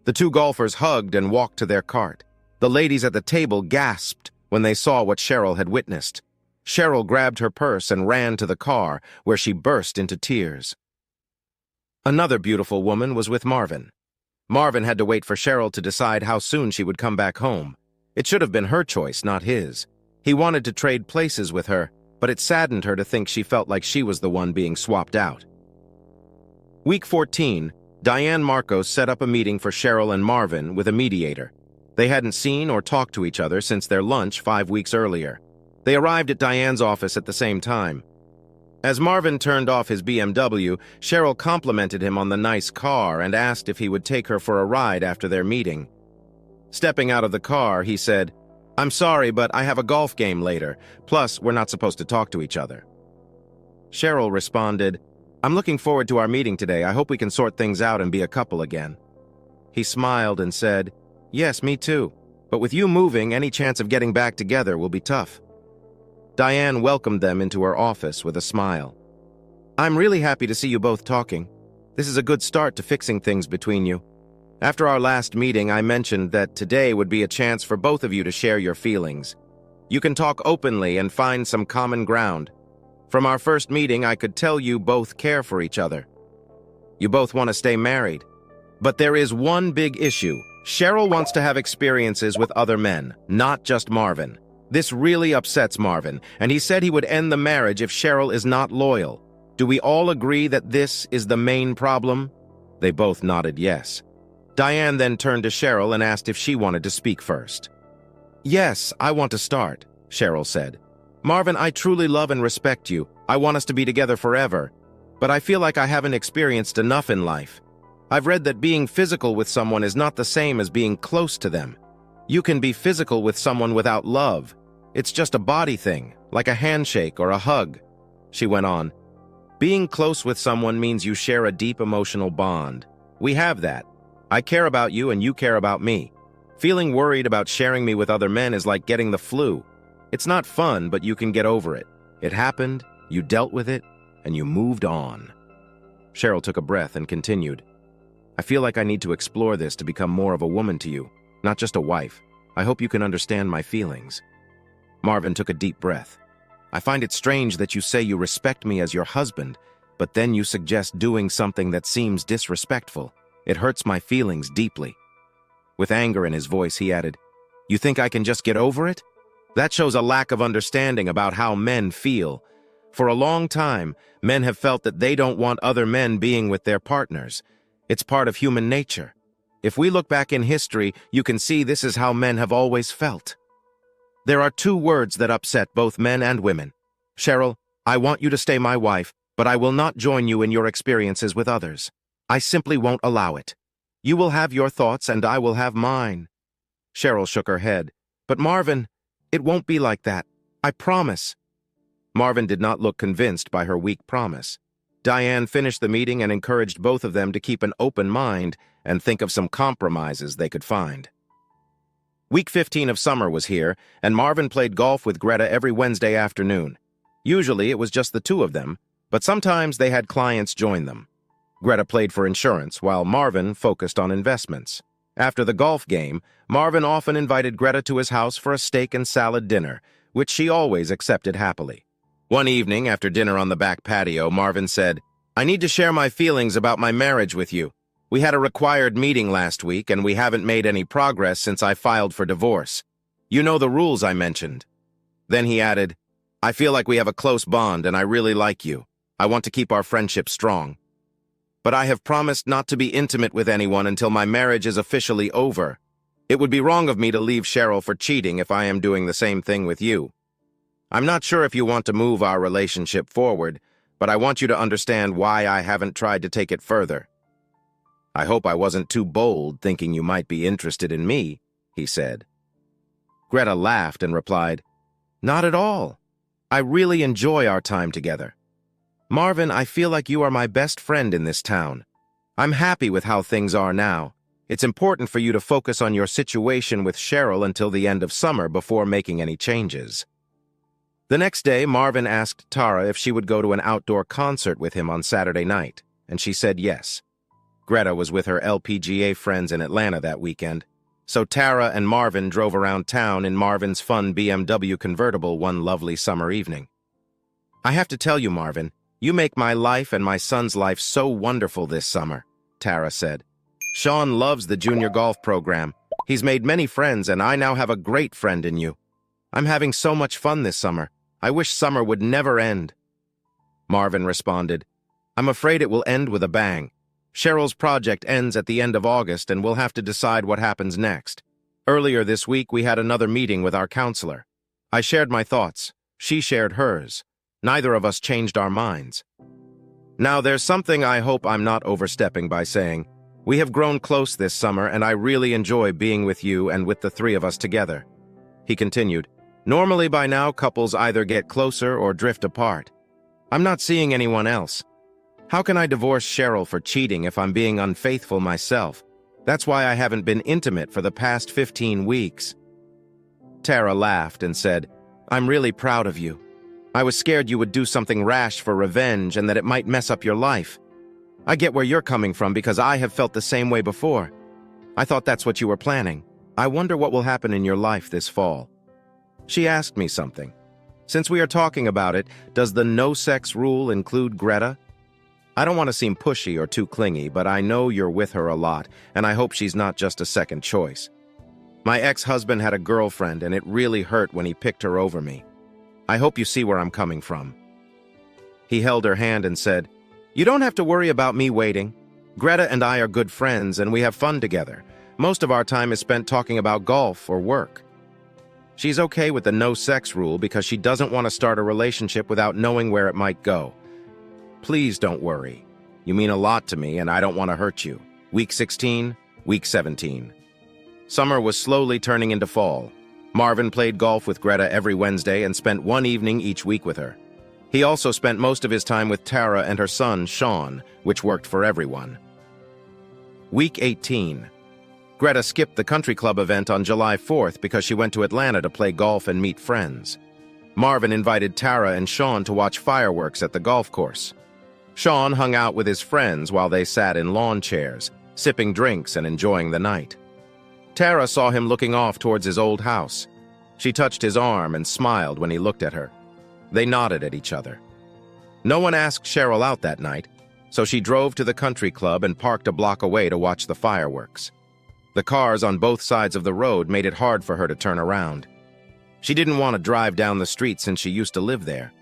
The 2 golfers hugged and walked to their cart. The ladies at the table gasped when they saw what Cheryl had witnessed. Cheryl grabbed her purse and ran to the car, where she burst into tears. Another beautiful woman was with Marvin. Marvin had to wait for Cheryl to decide how soon she would come back home. It should have been her choice, not his. He wanted to trade places with her, but it saddened her to think she felt like she was the one being swapped out. Week 14, Diane Marcos set up a meeting for Cheryl and Marvin with a mediator. They hadn't seen or talked to each other since their lunch 5 weeks earlier. They arrived at Diane's office at the same time. As Marvin turned off his BMW, Cheryl complimented him on the nice car and asked if he would take her for a ride after their meeting. Stepping out of the car, he said, "I'm sorry, but I have a golf game later. Plus, we're not supposed to talk to each other." Cheryl responded, "I'm looking forward to our meeting today. I hope we can sort things out and be a couple again." He smiled and said, "Yes, me too. But with you moving, any chance of getting back together will be tough." Diane welcomed them into her office with a smile. "I'm really happy to see you both talking. This is a good start to fixing things between you. After our last meeting, I mentioned that today would be a chance for both of you to share your feelings. You can talk openly and find some common ground. From our first meeting, I could tell you both care for each other. You both want to stay married. But there is one big issue. Cheryl wants to have experiences with other men, not just Marvin. This really upsets Marvin, and he said he would end the marriage if Cheryl is not loyal. Do we all agree that this is the main problem?" They both nodded yes. Diane then turned to Cheryl and asked if she wanted to speak first. "Yes, I want to start," Cheryl said. "Marvin, I truly love and respect you. I want us to be together forever. But I feel like I haven't experienced enough in life. I've read that being physical with someone is not the same as being close to them. You can be physical with someone without love. It's just a body thing, like a handshake or a hug." She went on, "Being close with someone means you share a deep emotional bond. We have that. I care about you and you care about me. Feeling worried about sharing me with other men is like getting the flu. It's not fun, but you can get over it. It happened, you dealt with it, and you moved on." Cheryl took a breath and continued, "I feel like I need to explore this to become more of a woman to you, not just a wife. I hope you can understand my feelings." Marvin took a deep breath. "I find it strange that you say you respect me as your husband, but then you suggest doing something that seems disrespectful. It hurts my feelings deeply." With anger in his voice, he added, "You think I can just get over it? That shows a lack of understanding about how men feel. For a long time, men have felt that they don't want other men being with their partners. It's part of human nature. If we look back in history, you can see this is how men have always felt. There are 2 words that upset both men and women. Cheryl, I want you to stay my wife, but I will not join you in your experiences with others. I simply won't allow it. You will have your thoughts and I will have mine." Cheryl shook her head. "But Marvin, it won't be like that. I promise." Marvin did not look convinced by her weak promise. Diane finished the meeting and encouraged both of them to keep an open mind and think of some compromises they could find. Week 15 of summer was here, and Marvin played golf with Greta every Wednesday afternoon. Usually it was just the two of them, but sometimes they had clients join them. Greta played for insurance, while Marvin focused on investments. After the golf game, Marvin often invited Greta to his house for a steak and salad dinner, which she always accepted happily. One evening, after dinner on the back patio, Marvin said, "I need to share my feelings about my marriage with you. We had a required meeting last week, and we haven't made any progress since I filed for divorce. You know the rules I mentioned." Then he added, "I feel like we have a close bond, and I really like you. I want to keep our friendship strong. But I have promised not to be intimate with anyone until my marriage is officially over. It would be wrong of me to leave Cheryl for cheating if I am doing the same thing with you. I'm not sure if you want to move our relationship forward, but I want you to understand why I haven't tried to take it further." "I hope I wasn't too bold thinking you might be interested in me," he said. Greta laughed and replied, "Not at all. I really enjoy our time together. Marvin, I feel like you are my best friend in this town. I'm happy with how things are now. It's important for you to focus on your situation with Cheryl until the end of summer before making any changes." The next day, Marvin asked Tara if she would go to an outdoor concert with him on Saturday night, and she said yes. Greta was with her LPGA friends in Atlanta that weekend, so Tara and Marvin drove around town in Marvin's fun BMW convertible one lovely summer evening. "I have to tell you, Marvin, you make my life and my son's life so wonderful this summer," Tara said. "Sean loves the junior golf program. He's made many friends, and I now have a great friend in you. I'm having so much fun this summer. I wish summer would never end." Marvin responded, "I'm afraid it will end with a bang. Cheryl's project ends at the end of August, and we'll have to decide what happens next. Earlier this week, we had another meeting with our counselor. I shared my thoughts. She shared hers. Neither of us changed our minds. Now, there's something I hope I'm not overstepping by saying. We have grown close this summer, and I really enjoy being with you and with the three of us together." He continued, "Normally by now, couples either get closer or drift apart. I'm not seeing anyone else. How can I divorce Cheryl for cheating if I'm being unfaithful myself? That's why I haven't been intimate for the past 15 weeks. Tara laughed and said, "I'm really proud of you. I was scared you would do something rash for revenge and that it might mess up your life. I get where you're coming from because I have felt the same way before. I thought that's what you were planning. I wonder what will happen in your life this fall." She asked me something. "Since we are talking about it, does the no-sex rule include Greta? I don't want to seem pushy or too clingy, but I know you're with her a lot, and I hope she's not just a second choice. My ex-husband had a girlfriend, and it really hurt when he picked her over me. I hope you see where I'm coming from." He held her hand and said, "You don't have to worry about me waiting. Greta and I are good friends, and we have fun together. Most of our time is spent talking about golf or work. She's okay with the no-sex rule because she doesn't want to start a relationship without knowing where it might go. Please don't worry. You mean a lot to me, and I don't want to hurt you." Week 16, Week 17. Summer was slowly turning into fall. Marvin played golf with Greta every Wednesday and spent one evening each week with her. He also spent most of his time with Tara and her son, Sean, which worked for everyone. Week 18. Greta skipped the country club event on July 4th because she went to Atlanta to play golf and meet friends. Marvin invited Tara and Sean to watch fireworks at the golf course. Sean hung out with his friends while they sat in lawn chairs, sipping drinks and enjoying the night. Tara saw him looking off towards his old house. She touched his arm and smiled when he looked at her. They nodded at each other. No one asked Cheryl out that night, so she drove to the country club and parked a block away to watch the fireworks. The cars on both sides of the road made it hard for her to turn around. She didn't want to drive down the street since she used to live there.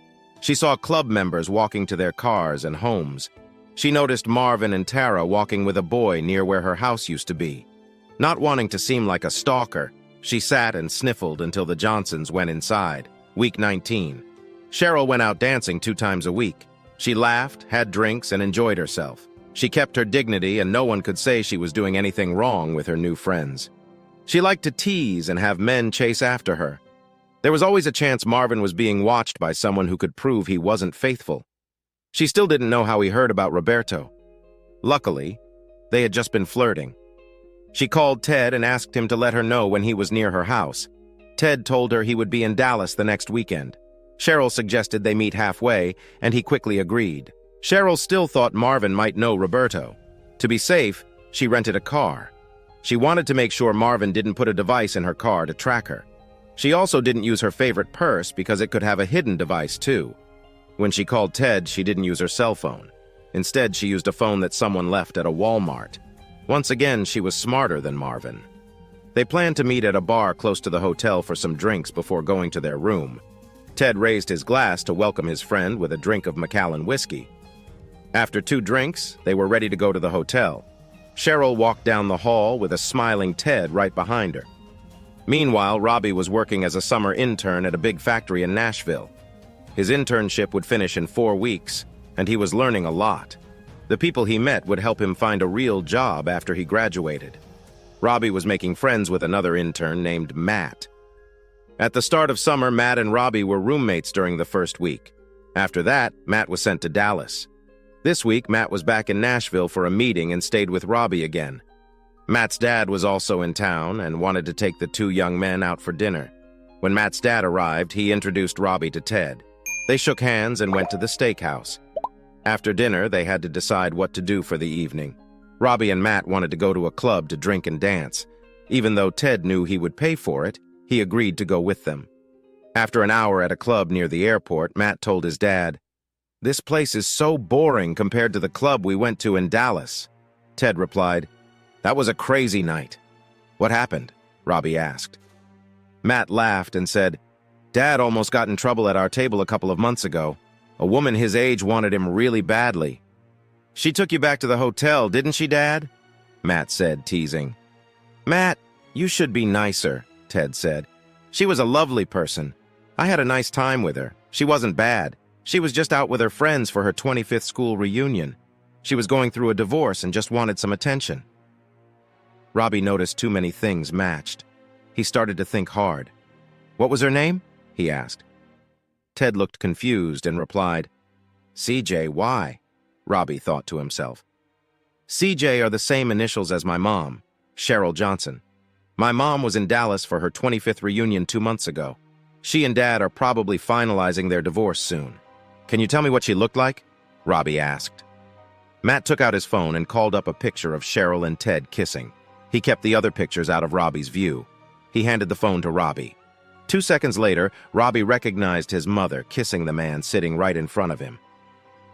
She saw club members walking to their cars and homes. She noticed Marvin and Tara walking with a boy near where her house used to be. Not wanting to seem like a stalker, she sat and sniffled until the Johnsons went inside. Week 19. Cheryl went out dancing 2 times a week. She laughed, had drinks, and enjoyed herself. She kept her dignity, and no one could say she was doing anything wrong with her new friends. She liked to tease and have men chase after her. There was always a chance Marvin was being watched by someone who could prove he wasn't faithful. She still didn't know how he heard about Roberto. Luckily, they had just been flirting. She called Ted and asked him to let her know when he was near her house. Ted told her he would be in Dallas the next weekend. Cheryl suggested they meet halfway, and he quickly agreed. Cheryl still thought Marvin might know Roberto. To be safe, she rented a car. She wanted to make sure Marvin didn't put a device in her car to track her. She also didn't use her favorite purse because it could have a hidden device too. When she called Ted, she didn't use her cell phone. Instead, she used a phone that someone left at a Walmart. Once again, she was smarter than Marvin. They planned to meet at a bar close to the hotel for some drinks before going to their room. Ted raised his glass to welcome his friend with a drink of Macallan whiskey. After 2 drinks, they were ready to go to the hotel. Cheryl walked down the hall with a smiling Ted right behind her. Meanwhile, Robbie was working as a summer intern at a big factory in Nashville. His internship would finish in 4 weeks, and he was learning a lot. The people he met would help him find a real job after he graduated. Robbie was making friends with another intern named Matt. At the start of summer, Matt and Robbie were roommates during the first week. After that, Matt was sent to Dallas. This week, Matt was back in Nashville for a meeting and stayed with Robbie again. Matt's dad was also in town and wanted to take the 2 young men out for dinner. When Matt's dad arrived, he introduced Robbie to Ted. They shook hands and went to the steakhouse. After dinner, they had to decide what to do for the evening. Robbie and Matt wanted to go to a club to drink and dance. Even though Ted knew he would pay for it, he agreed to go with them. After an hour at a club near the airport, Matt told his dad, "This place is so boring compared to the club we went to in Dallas." Ted replied, "That was a crazy night." "What happened?" Robbie asked. Matt laughed and said, "Dad almost got in trouble at our table a couple of months ago. A woman his age wanted him really badly." "She took you back to the hotel, didn't she, Dad?" Matt said, teasing. "Matt, you should be nicer," Ted said. "She was a lovely person. I had a nice time with her. She wasn't bad. She was just out with her friends for her 25th school reunion. She was going through a divorce and just wanted some attention." Robbie noticed too many things matched. He started to think hard. "What was her name?" he asked. Ted looked confused and replied, "CJ, why?" Robbie thought to himself. "CJ are the same initials as my mom, Cheryl Johnson. My mom was in Dallas for her 25th reunion 2 months ago. She and Dad are probably finalizing their divorce soon. Can you tell me what she looked like?" Robbie asked. Matt took out his phone and called up a picture of Cheryl and Ted kissing. He kept the other pictures out of Robbie's view. He handed the phone to Robbie. 2 seconds later, Robbie recognized his mother kissing the man sitting right in front of him.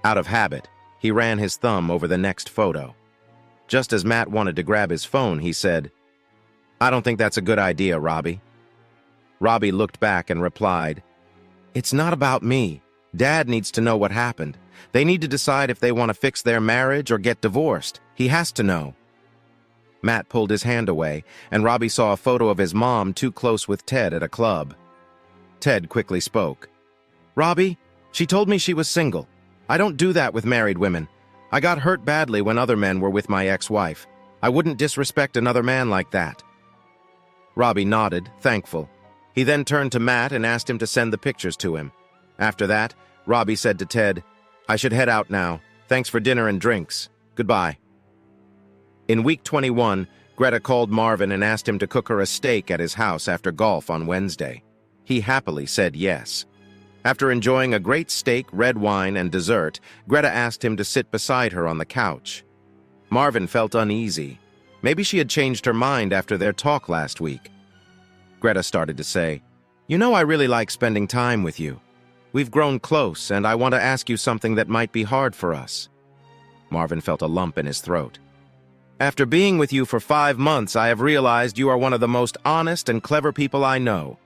Out of habit, he ran his thumb over the next photo. Just as Matt wanted to grab his phone, he said, "I don't think that's a good idea, Robbie." Robbie looked back and replied, "It's not about me. Dad needs to know what happened. They need to decide if they want to fix their marriage or get divorced. He has to know." Matt pulled his hand away, and Robbie saw a photo of his mom too close with Ted at a club. Ted quickly spoke. "Robbie, she told me she was single. I don't do that with married women. I got hurt badly when other men were with my ex-wife. I wouldn't disrespect another man like that." Robbie nodded, thankful. He then turned to Matt and asked him to send the pictures to him. After that, Robbie said to Ted, "I should head out now. Thanks for dinner and drinks. Goodbye." In week 21, Greta called Marvin and asked him to cook her a steak at his house after golf on Wednesday. He happily said yes. After enjoying a great steak, red wine, and dessert, Greta asked him to sit beside her on the couch. Marvin felt uneasy. Maybe she had changed her mind after their talk last week. Greta started to say, "You know, I really like spending time with you. We've grown close, and I want to ask you something that might be hard for us." Marvin felt a lump in his throat. "After being with you for 5 months, I have realized you are one of the most honest and clever people I know.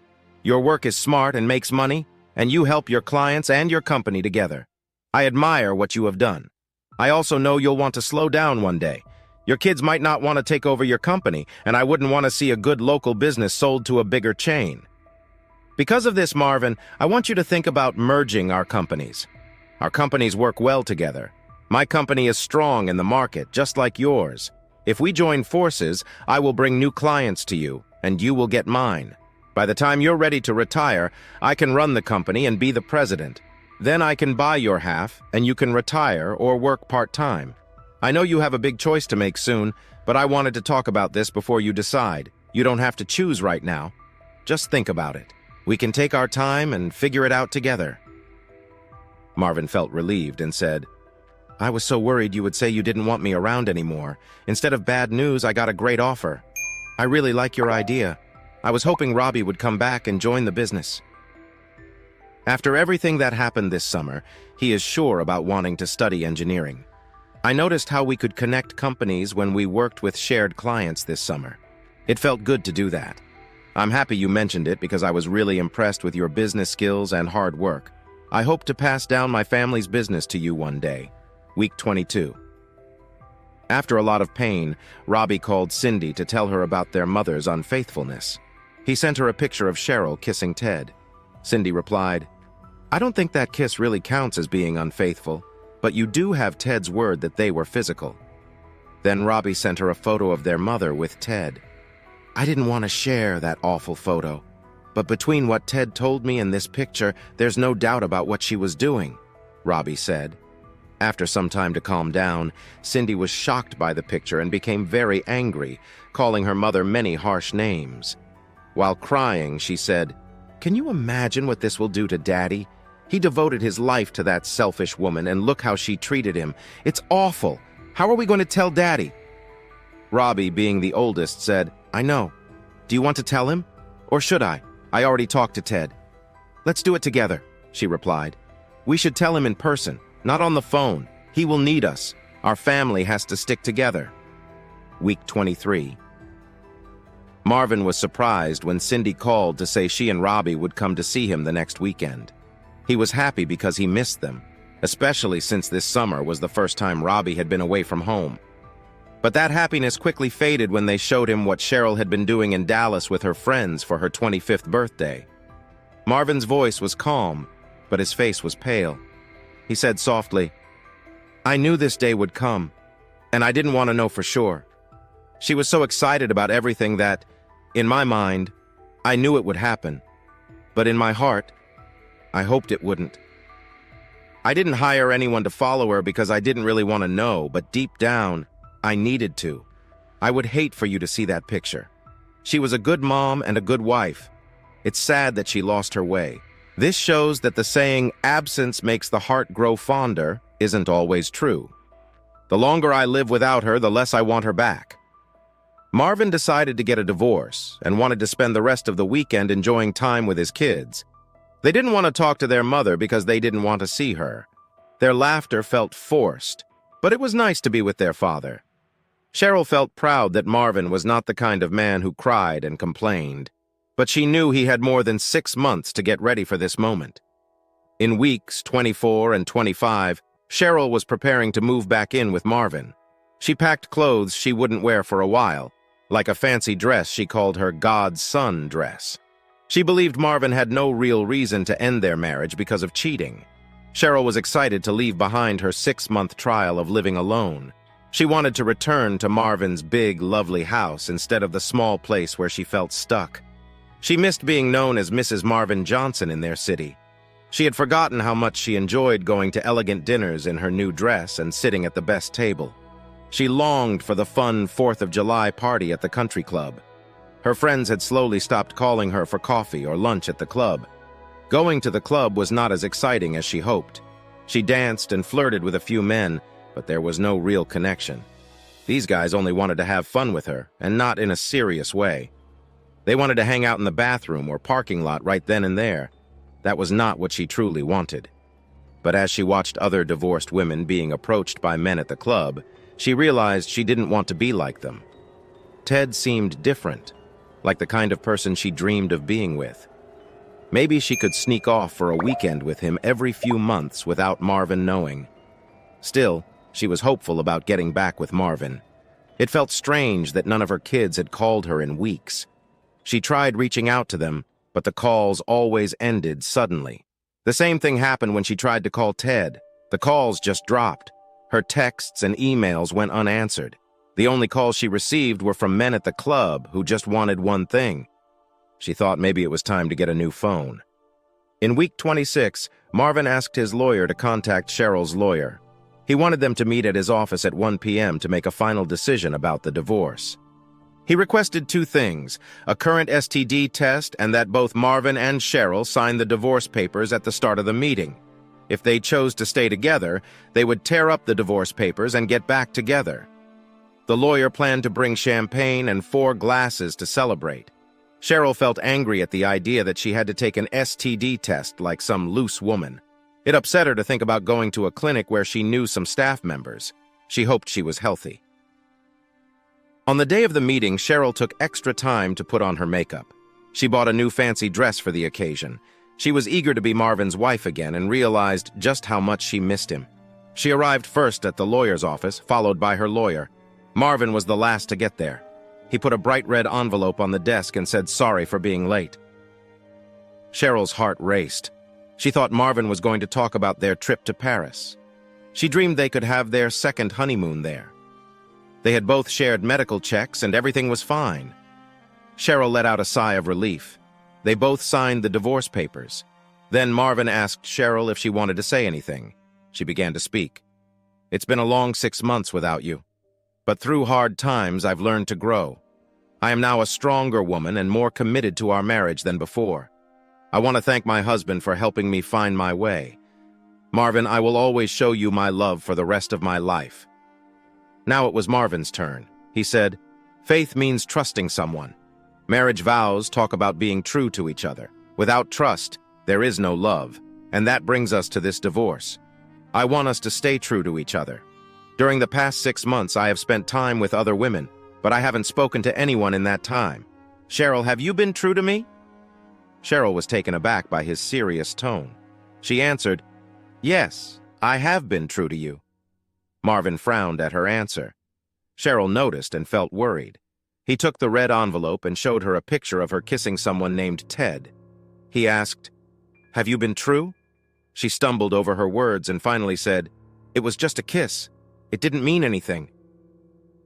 Your work is smart and makes money, and you help your clients and your company together. I admire what you have done. I also know you'll want to slow down one day. Your kids might not want to take over your company, and I wouldn't want to see a good local business sold to a bigger chain. Because of this, Marvin, I want you to think about merging our companies. Our companies work well together. My company is strong in the market, just like yours. If we join forces, I will bring new clients to you, and you will get mine. By the time you're ready to retire, I can run the company and be the president. Then I can buy your half, and you can retire or work part-time. I know you have a big choice to make soon, but I wanted to talk about this before you decide. You don't have to choose right now. Just think about it. We can take our time and figure it out together." Marvin felt relieved and said, "I was so worried you would say you didn't want me around anymore. Instead of bad news, I got a great offer. I really like your idea. I was hoping Robbie would come back and join the business." After everything that happened this summer, he is sure about wanting to study engineering. "I noticed how we could connect companies when we worked with shared clients this summer. It felt good to do that. I'm happy you mentioned it because I was really impressed with your business skills and hard work. I hope to pass down my family's business to you one day." Week 22. After a lot of pain, Robbie called Cindy to tell her about their mother's unfaithfulness. He sent her a picture of Cheryl kissing Ted. Cindy replied, "I don't think that kiss really counts as being unfaithful, but you do have Ted's word that they were physical." Then Robbie sent her a photo of their mother with Ted. "I didn't want to share that awful photo, but between what Ted told me and this picture, there's no doubt about what she was doing," Robbie said. After some time to calm down, Cindy was shocked by the picture and became very angry, calling her mother many harsh names. While crying, she said, "Can you imagine what this will do to Daddy? He devoted his life to that selfish woman, and look how she treated him. It's awful. How are we going to tell Daddy?" Robbie, being the oldest, said, "I know. Do you want to tell him? Or should I? I already talked to Ted." "Let's do it together," she replied. "We should tell him in person, not on the phone. He will need us. Our family has to stick together." Week 23. Marvin was surprised when Cindy called to say she and Robbie would come to see him the next weekend. He was happy because he missed them, especially since this summer was the first time Robbie had been away from home. But that happiness quickly faded when they showed him what Cheryl had been doing in Dallas with her friends for her 25th birthday. Marvin's voice was calm, but his face was pale. He said softly, "I knew this day would come, and I didn't want to know for sure. She was so excited about everything that, in my mind, I knew it would happen. But in my heart, I hoped it wouldn't. I didn't hire anyone to follow her because I didn't really want to know, but deep down, I needed to. I would hate for you to see that picture. She was a good mom and a good wife. It's sad that she lost her way. This shows that the saying, 'absence makes the heart grow fonder,' isn't always true. The longer I live without her, the less I want her back." Marvin decided to get a divorce and wanted to spend the rest of the weekend enjoying time with his kids. They didn't want to talk to their mother because they didn't want to see her. Their laughter felt forced, but it was nice to be with their father. Cheryl felt proud that Marvin was not the kind of man who cried and complained, but she knew he had more than 6 months to get ready for this moment. In weeks 24 and 25, Cheryl was preparing to move back in with Marvin. She packed clothes she wouldn't wear for a while, like a fancy dress she called her God's son dress. She believed Marvin had no real reason to end their marriage because of cheating. Cheryl was excited to leave behind her 6-month trial of living alone. She wanted to return to Marvin's big, lovely house instead of the small place where she felt stuck. She missed being known as Mrs. Marvin Johnson in their city. She had forgotten how much she enjoyed going to elegant dinners in her new dress and sitting at the best table. She longed for the fun 4th of July party at the country club. Her friends had slowly stopped calling her for coffee or lunch at the club. Going to the club was not as exciting as she hoped. She danced and flirted with a few men, but there was no real connection. These guys only wanted to have fun with her, and not in a serious way. They wanted to hang out in the bathroom or parking lot right then and there. That was not what she truly wanted. But as she watched other divorced women being approached by men at the club, she realized she didn't want to be like them. Ted seemed different, like the kind of person she dreamed of being with. Maybe she could sneak off for a weekend with him every few months without Marvin knowing. Still, she was hopeful about getting back with Marvin. It felt strange that none of her kids had called her in weeks. She tried reaching out to them, but the calls always ended suddenly. The same thing happened when she tried to call Ted. The calls just dropped. Her texts and emails went unanswered. The only calls she received were from men at the club who just wanted one thing. She thought maybe it was time to get a new phone. In week 26, Marvin asked his lawyer to contact Cheryl's lawyer. He wanted them to meet at his office at 1 p.m. to make a final decision about the divorce. He requested two things: a current STD test and that both Marvin and Cheryl sign the divorce papers at the start of the meeting. If they chose to stay together, they would tear up the divorce papers and get back together. The lawyer planned to bring champagne and 4 glasses to celebrate. Cheryl felt angry at the idea that she had to take an STD test like some loose woman. It upset her to think about going to a clinic where she knew some staff members. She hoped she was healthy. On the day of the meeting, Cheryl took extra time to put on her makeup. She bought a new fancy dress for the occasion. She was eager to be Marvin's wife again and realized just how much she missed him. She arrived first at the lawyer's office, followed by her lawyer. Marvin was the last to get there. He put a bright red envelope on the desk and said sorry for being late. Cheryl's heart raced. She thought Marvin was going to talk about their trip to Paris. She dreamed they could have their second honeymoon there. They had both shared medical checks and everything was fine. Cheryl let out a sigh of relief. They both signed the divorce papers. Then Marvin asked Cheryl if she wanted to say anything. She began to speak. "It's been a long 6 months without you. But through hard times, I've learned to grow. I am now a stronger woman and more committed to our marriage than before. I want to thank my husband for helping me find my way. Marvin, I will always show you my love for the rest of my life." Now it was Marvin's turn. He said, "Faith means trusting someone. Marriage vows talk about being true to each other. Without trust, there is no love. And that brings us to this divorce. I want us to stay true to each other. During the past 6 months, I have spent time with other women, but I haven't spoken to anyone in that time. Cheryl, have you been true to me?" Cheryl was taken aback by his serious tone. She answered, "Yes, I have been true to you." Marvin frowned at her answer. Cheryl noticed and felt worried. He took the red envelope and showed her a picture of her kissing someone named Ted. He asked, "Have you been true?" She stumbled over her words and finally said, "It was just a kiss. It didn't mean anything."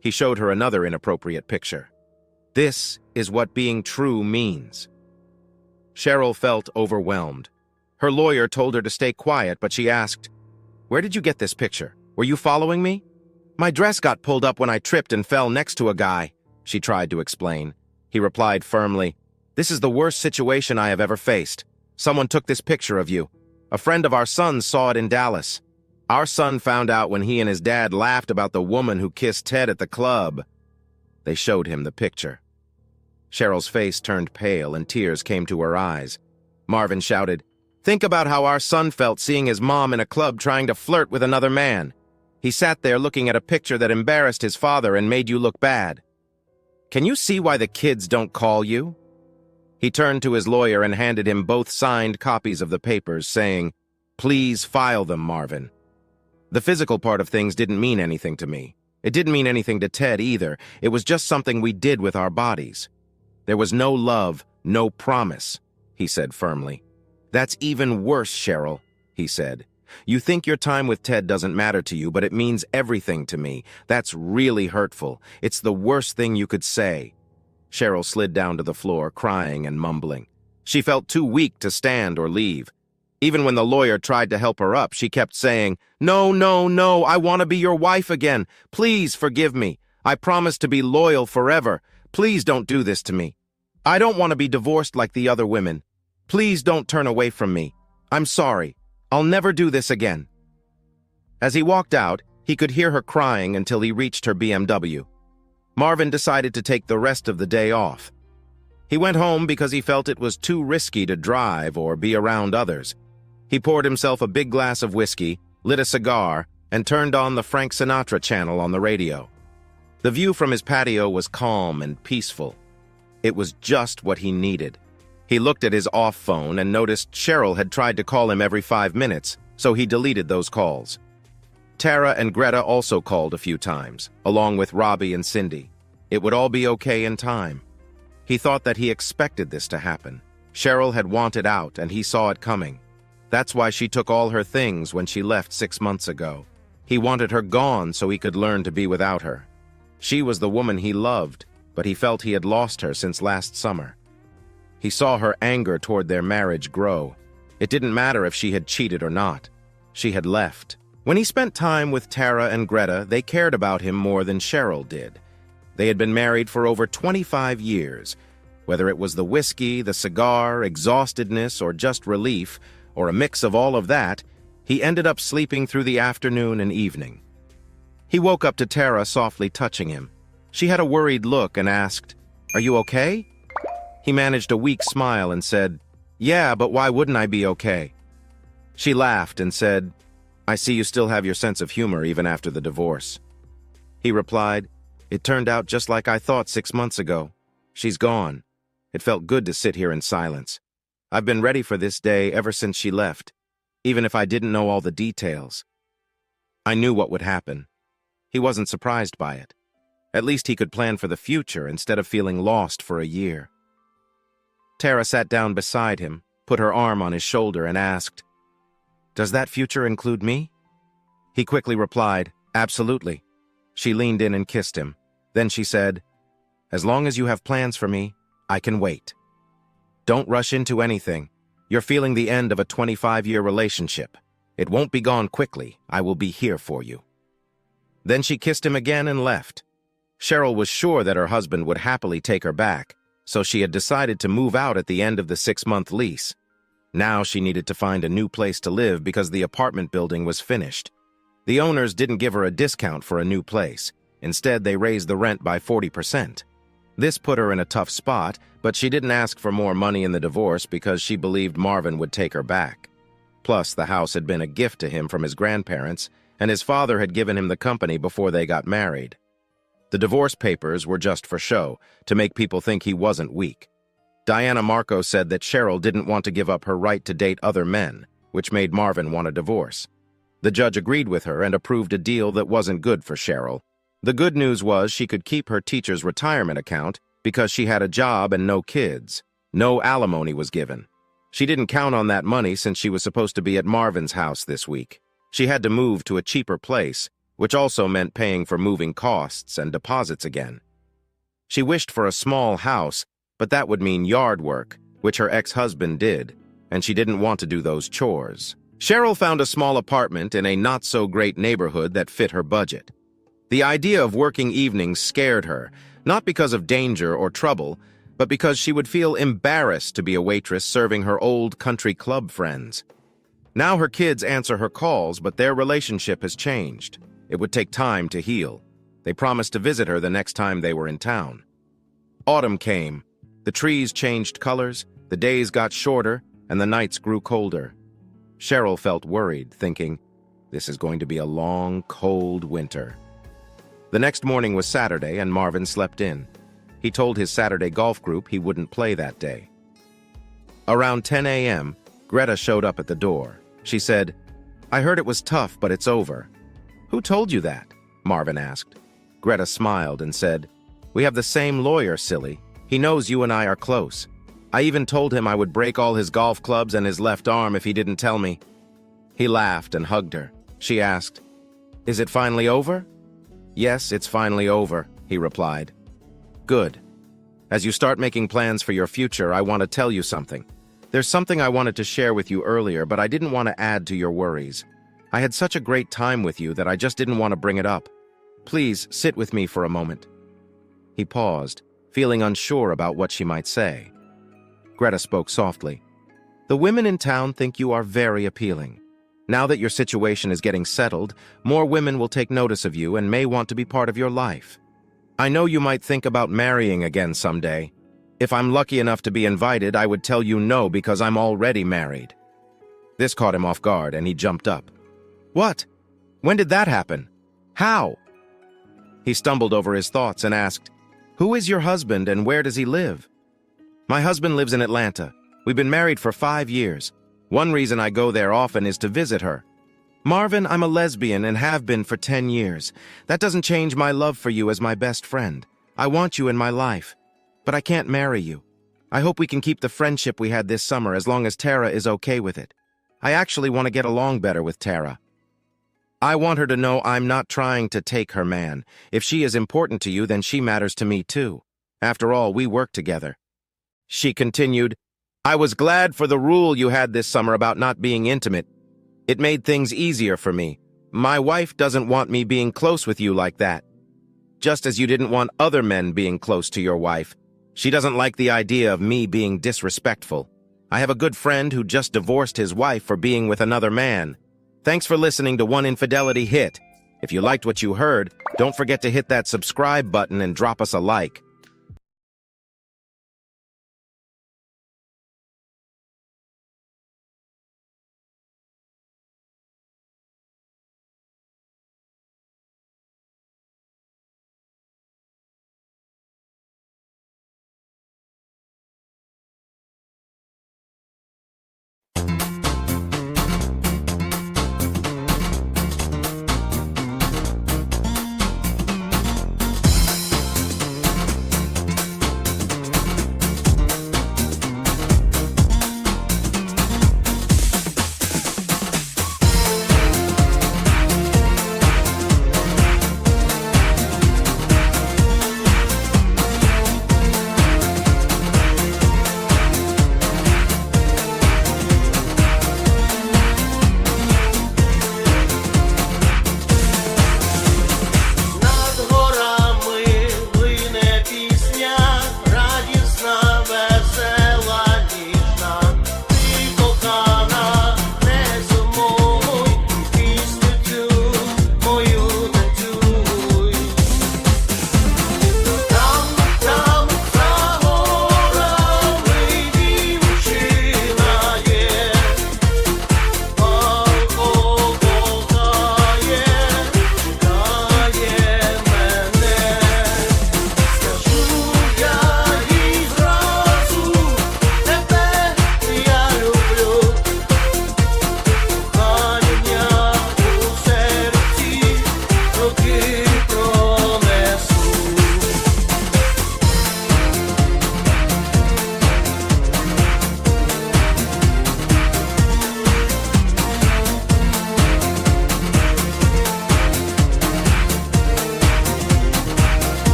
He showed her another inappropriate picture. "This is what being true means." Cheryl felt overwhelmed. Her lawyer told her to stay quiet, but she asked, "Where did you get this picture? Were you following me?" "My dress got pulled up when I tripped and fell next to a guy," she tried to explain. He replied firmly, "This is the worst situation I have ever faced. Someone took this picture of you. A friend of our son's saw it in Dallas. Our son found out when he and his dad laughed about the woman who kissed Ted at the club." They showed him the picture. Cheryl's face turned pale and tears came to her eyes. Marvin shouted, "Think about how our son felt seeing his mom in a club trying to flirt with another man. He sat there looking at a picture that embarrassed his father and made you look bad. Can you see why the kids don't call you?" He turned to his lawyer and handed him both signed copies of the papers, saying, "Please file them, Marvin. The physical part of things didn't mean anything to me. It didn't mean anything to Ted either. It was just something we did with our bodies. There was no love, no promise," he said firmly. "That's even worse, Cheryl," he said. "You think your time with Ted doesn't matter to you, but it means everything to me. That's really hurtful. It's the worst thing you could say." Cheryl slid down to the floor, crying and mumbling. She felt too weak to stand or leave. Even when the lawyer tried to help her up, she kept saying, "No, no, no, I want to be your wife again. Please forgive me. I promise to be loyal forever. Please don't do this to me. I don't want to be divorced like the other women. Please don't turn away from me. I'm sorry. I'll never do this again." As he walked out, he could hear her crying until he reached her BMW. Marvin decided to take the rest of the day off. He went home because he felt it was too risky to drive or be around others. He poured himself a big glass of whiskey, lit a cigar, and turned on the Frank Sinatra channel on the radio. The view from his patio was calm and peaceful. It was just what he needed. He looked at his off phone and noticed Cheryl had tried to call him every 5 minutes, so he deleted those calls. Tara and Greta also called a few times, along with Robbie and Cindy. It would all be okay in time. He thought that he expected this to happen. Cheryl had wanted out, and he saw it coming. That's why she took all her things when she left 6 months ago. He wanted her gone so he could learn to be without her. She was the woman he loved, but he felt he had lost her since last summer. He saw her anger toward their marriage grow. It didn't matter if she had cheated or not. She had left. When he spent time with Tara and Greta, they cared about him more than Cheryl did. They had been married for over 25 years. Whether it was the whiskey, the cigar, exhaustedness, or just relief, or a mix of all of that, he ended up sleeping through the afternoon and evening. He woke up to Tara softly touching him. She had a worried look and asked, "Are you okay?" He managed a weak smile and said, "Yeah, but why wouldn't I be okay?" She laughed and said, "I see you still have your sense of humor even after the divorce." He replied, "It turned out just like I thought 6 months ago. She's gone." It felt good to sit here in silence. I've been ready for this day ever since she left, even if I didn't know all the details. I knew what would happen. He wasn't surprised by it. At least he could plan for the future instead of feeling lost for a year. Tara sat down beside him, put her arm on his shoulder, and asked, "Does that future include me?" He quickly replied, "Absolutely." She leaned in and kissed him. Then she said, "As long as you have plans for me, I can wait. Don't rush into anything. You're feeling the end of a 25-year relationship. It won't be gone quickly. I will be here for you." Then she kissed him again and left. Cheryl was sure that her husband would happily take her back, so she had decided to move out at the end of the 6-month lease. Now she needed to find a new place to live because the apartment building was finished. The owners didn't give her a discount for a new place. Instead, they raised the rent by 40%. This put her in a tough spot, but she didn't ask for more money in the divorce because she believed Marvin would take her back. Plus, the house had been a gift to him from his grandparents, and his father had given him the company before they got married. The divorce papers were just for show, to make people think he wasn't weak. Diana Marco said that Cheryl didn't want to give up her right to date other men, which made Marvin want a divorce. The judge agreed with her and approved a deal that wasn't good for Cheryl. The good news was she could keep her teacher's retirement account because she had a job and no kids. No alimony was given. She didn't count on that money since she was supposed to be at Marvin's house this week. She had to move to a cheaper place, which also meant paying for moving costs and deposits again. She wished for a small house, but that would mean yard work, which her ex-husband did, and she didn't want to do those chores. Cheryl found a small apartment in a not-so-great neighborhood that fit her budget. The idea of working evenings scared her, not because of danger or trouble, but because she would feel embarrassed to be a waitress serving her old country club friends. Now her kids answer her calls, but their relationship has changed. It would take time to heal. They promised to visit her the next time they were in town. Autumn came. The trees changed colors, the days got shorter, and the nights grew colder. Cheryl felt worried, thinking, this is going to be a long, cold winter. The next morning was Saturday, and Marvin slept in. He told his Saturday golf group he wouldn't play that day. Around 10 a.m., Greta showed up at the door. She said, "I heard it was tough, but it's over." "Who told you that?" Marvin asked. Greta smiled and said, "We have the same lawyer, silly. He knows you and I are close. I even told him I would break all his golf clubs and his left arm if he didn't tell me." He laughed and hugged her. She asked, "Is it finally over?" "Yes, it's finally over," he replied. "Good. As you start making plans for your future, I want to tell you something. There's something I wanted to share with you earlier, but I didn't want to add to your worries. I had such a great time with you that I just didn't want to bring it up. Please sit with me for a moment." He paused, feeling unsure about what she might say. Greta spoke softly. "The women in town think you are very appealing. Now that your situation is getting settled, more women will take notice of you and may want to be part of your life. I know you might think about marrying again someday. If I'm lucky enough to be invited, I would tell you no because I'm already married." This caught him off guard, and he jumped up. "What? When did that happen? How?" He stumbled over his thoughts and asked, "Who is your husband and where does he live?" "My husband lives in Atlanta. We've been married for 5 years. One reason I go there often is to visit her." "Marvin, I'm a lesbian and have been for 10 years. That doesn't change my love for you as my best friend. I want you in my life. But I can't marry you. I hope we can keep the friendship we had this summer as long as Tara is okay with it. I actually want to get along better with Tara. I want her to know I'm not trying to take her man. If she is important to you, then she matters to me too. After all, we work together." She continued, "I was glad for the rule you had this summer about not being intimate. It made things easier for me. My wife doesn't want me being close with you like that. Just as you didn't want other men being close to your wife. She doesn't like the idea of me being disrespectful. I have a good friend who just divorced his wife for being with another man. Thanks for listening to One Infidelity Hit. If you liked what you heard, don't forget to hit that subscribe button and drop us a like.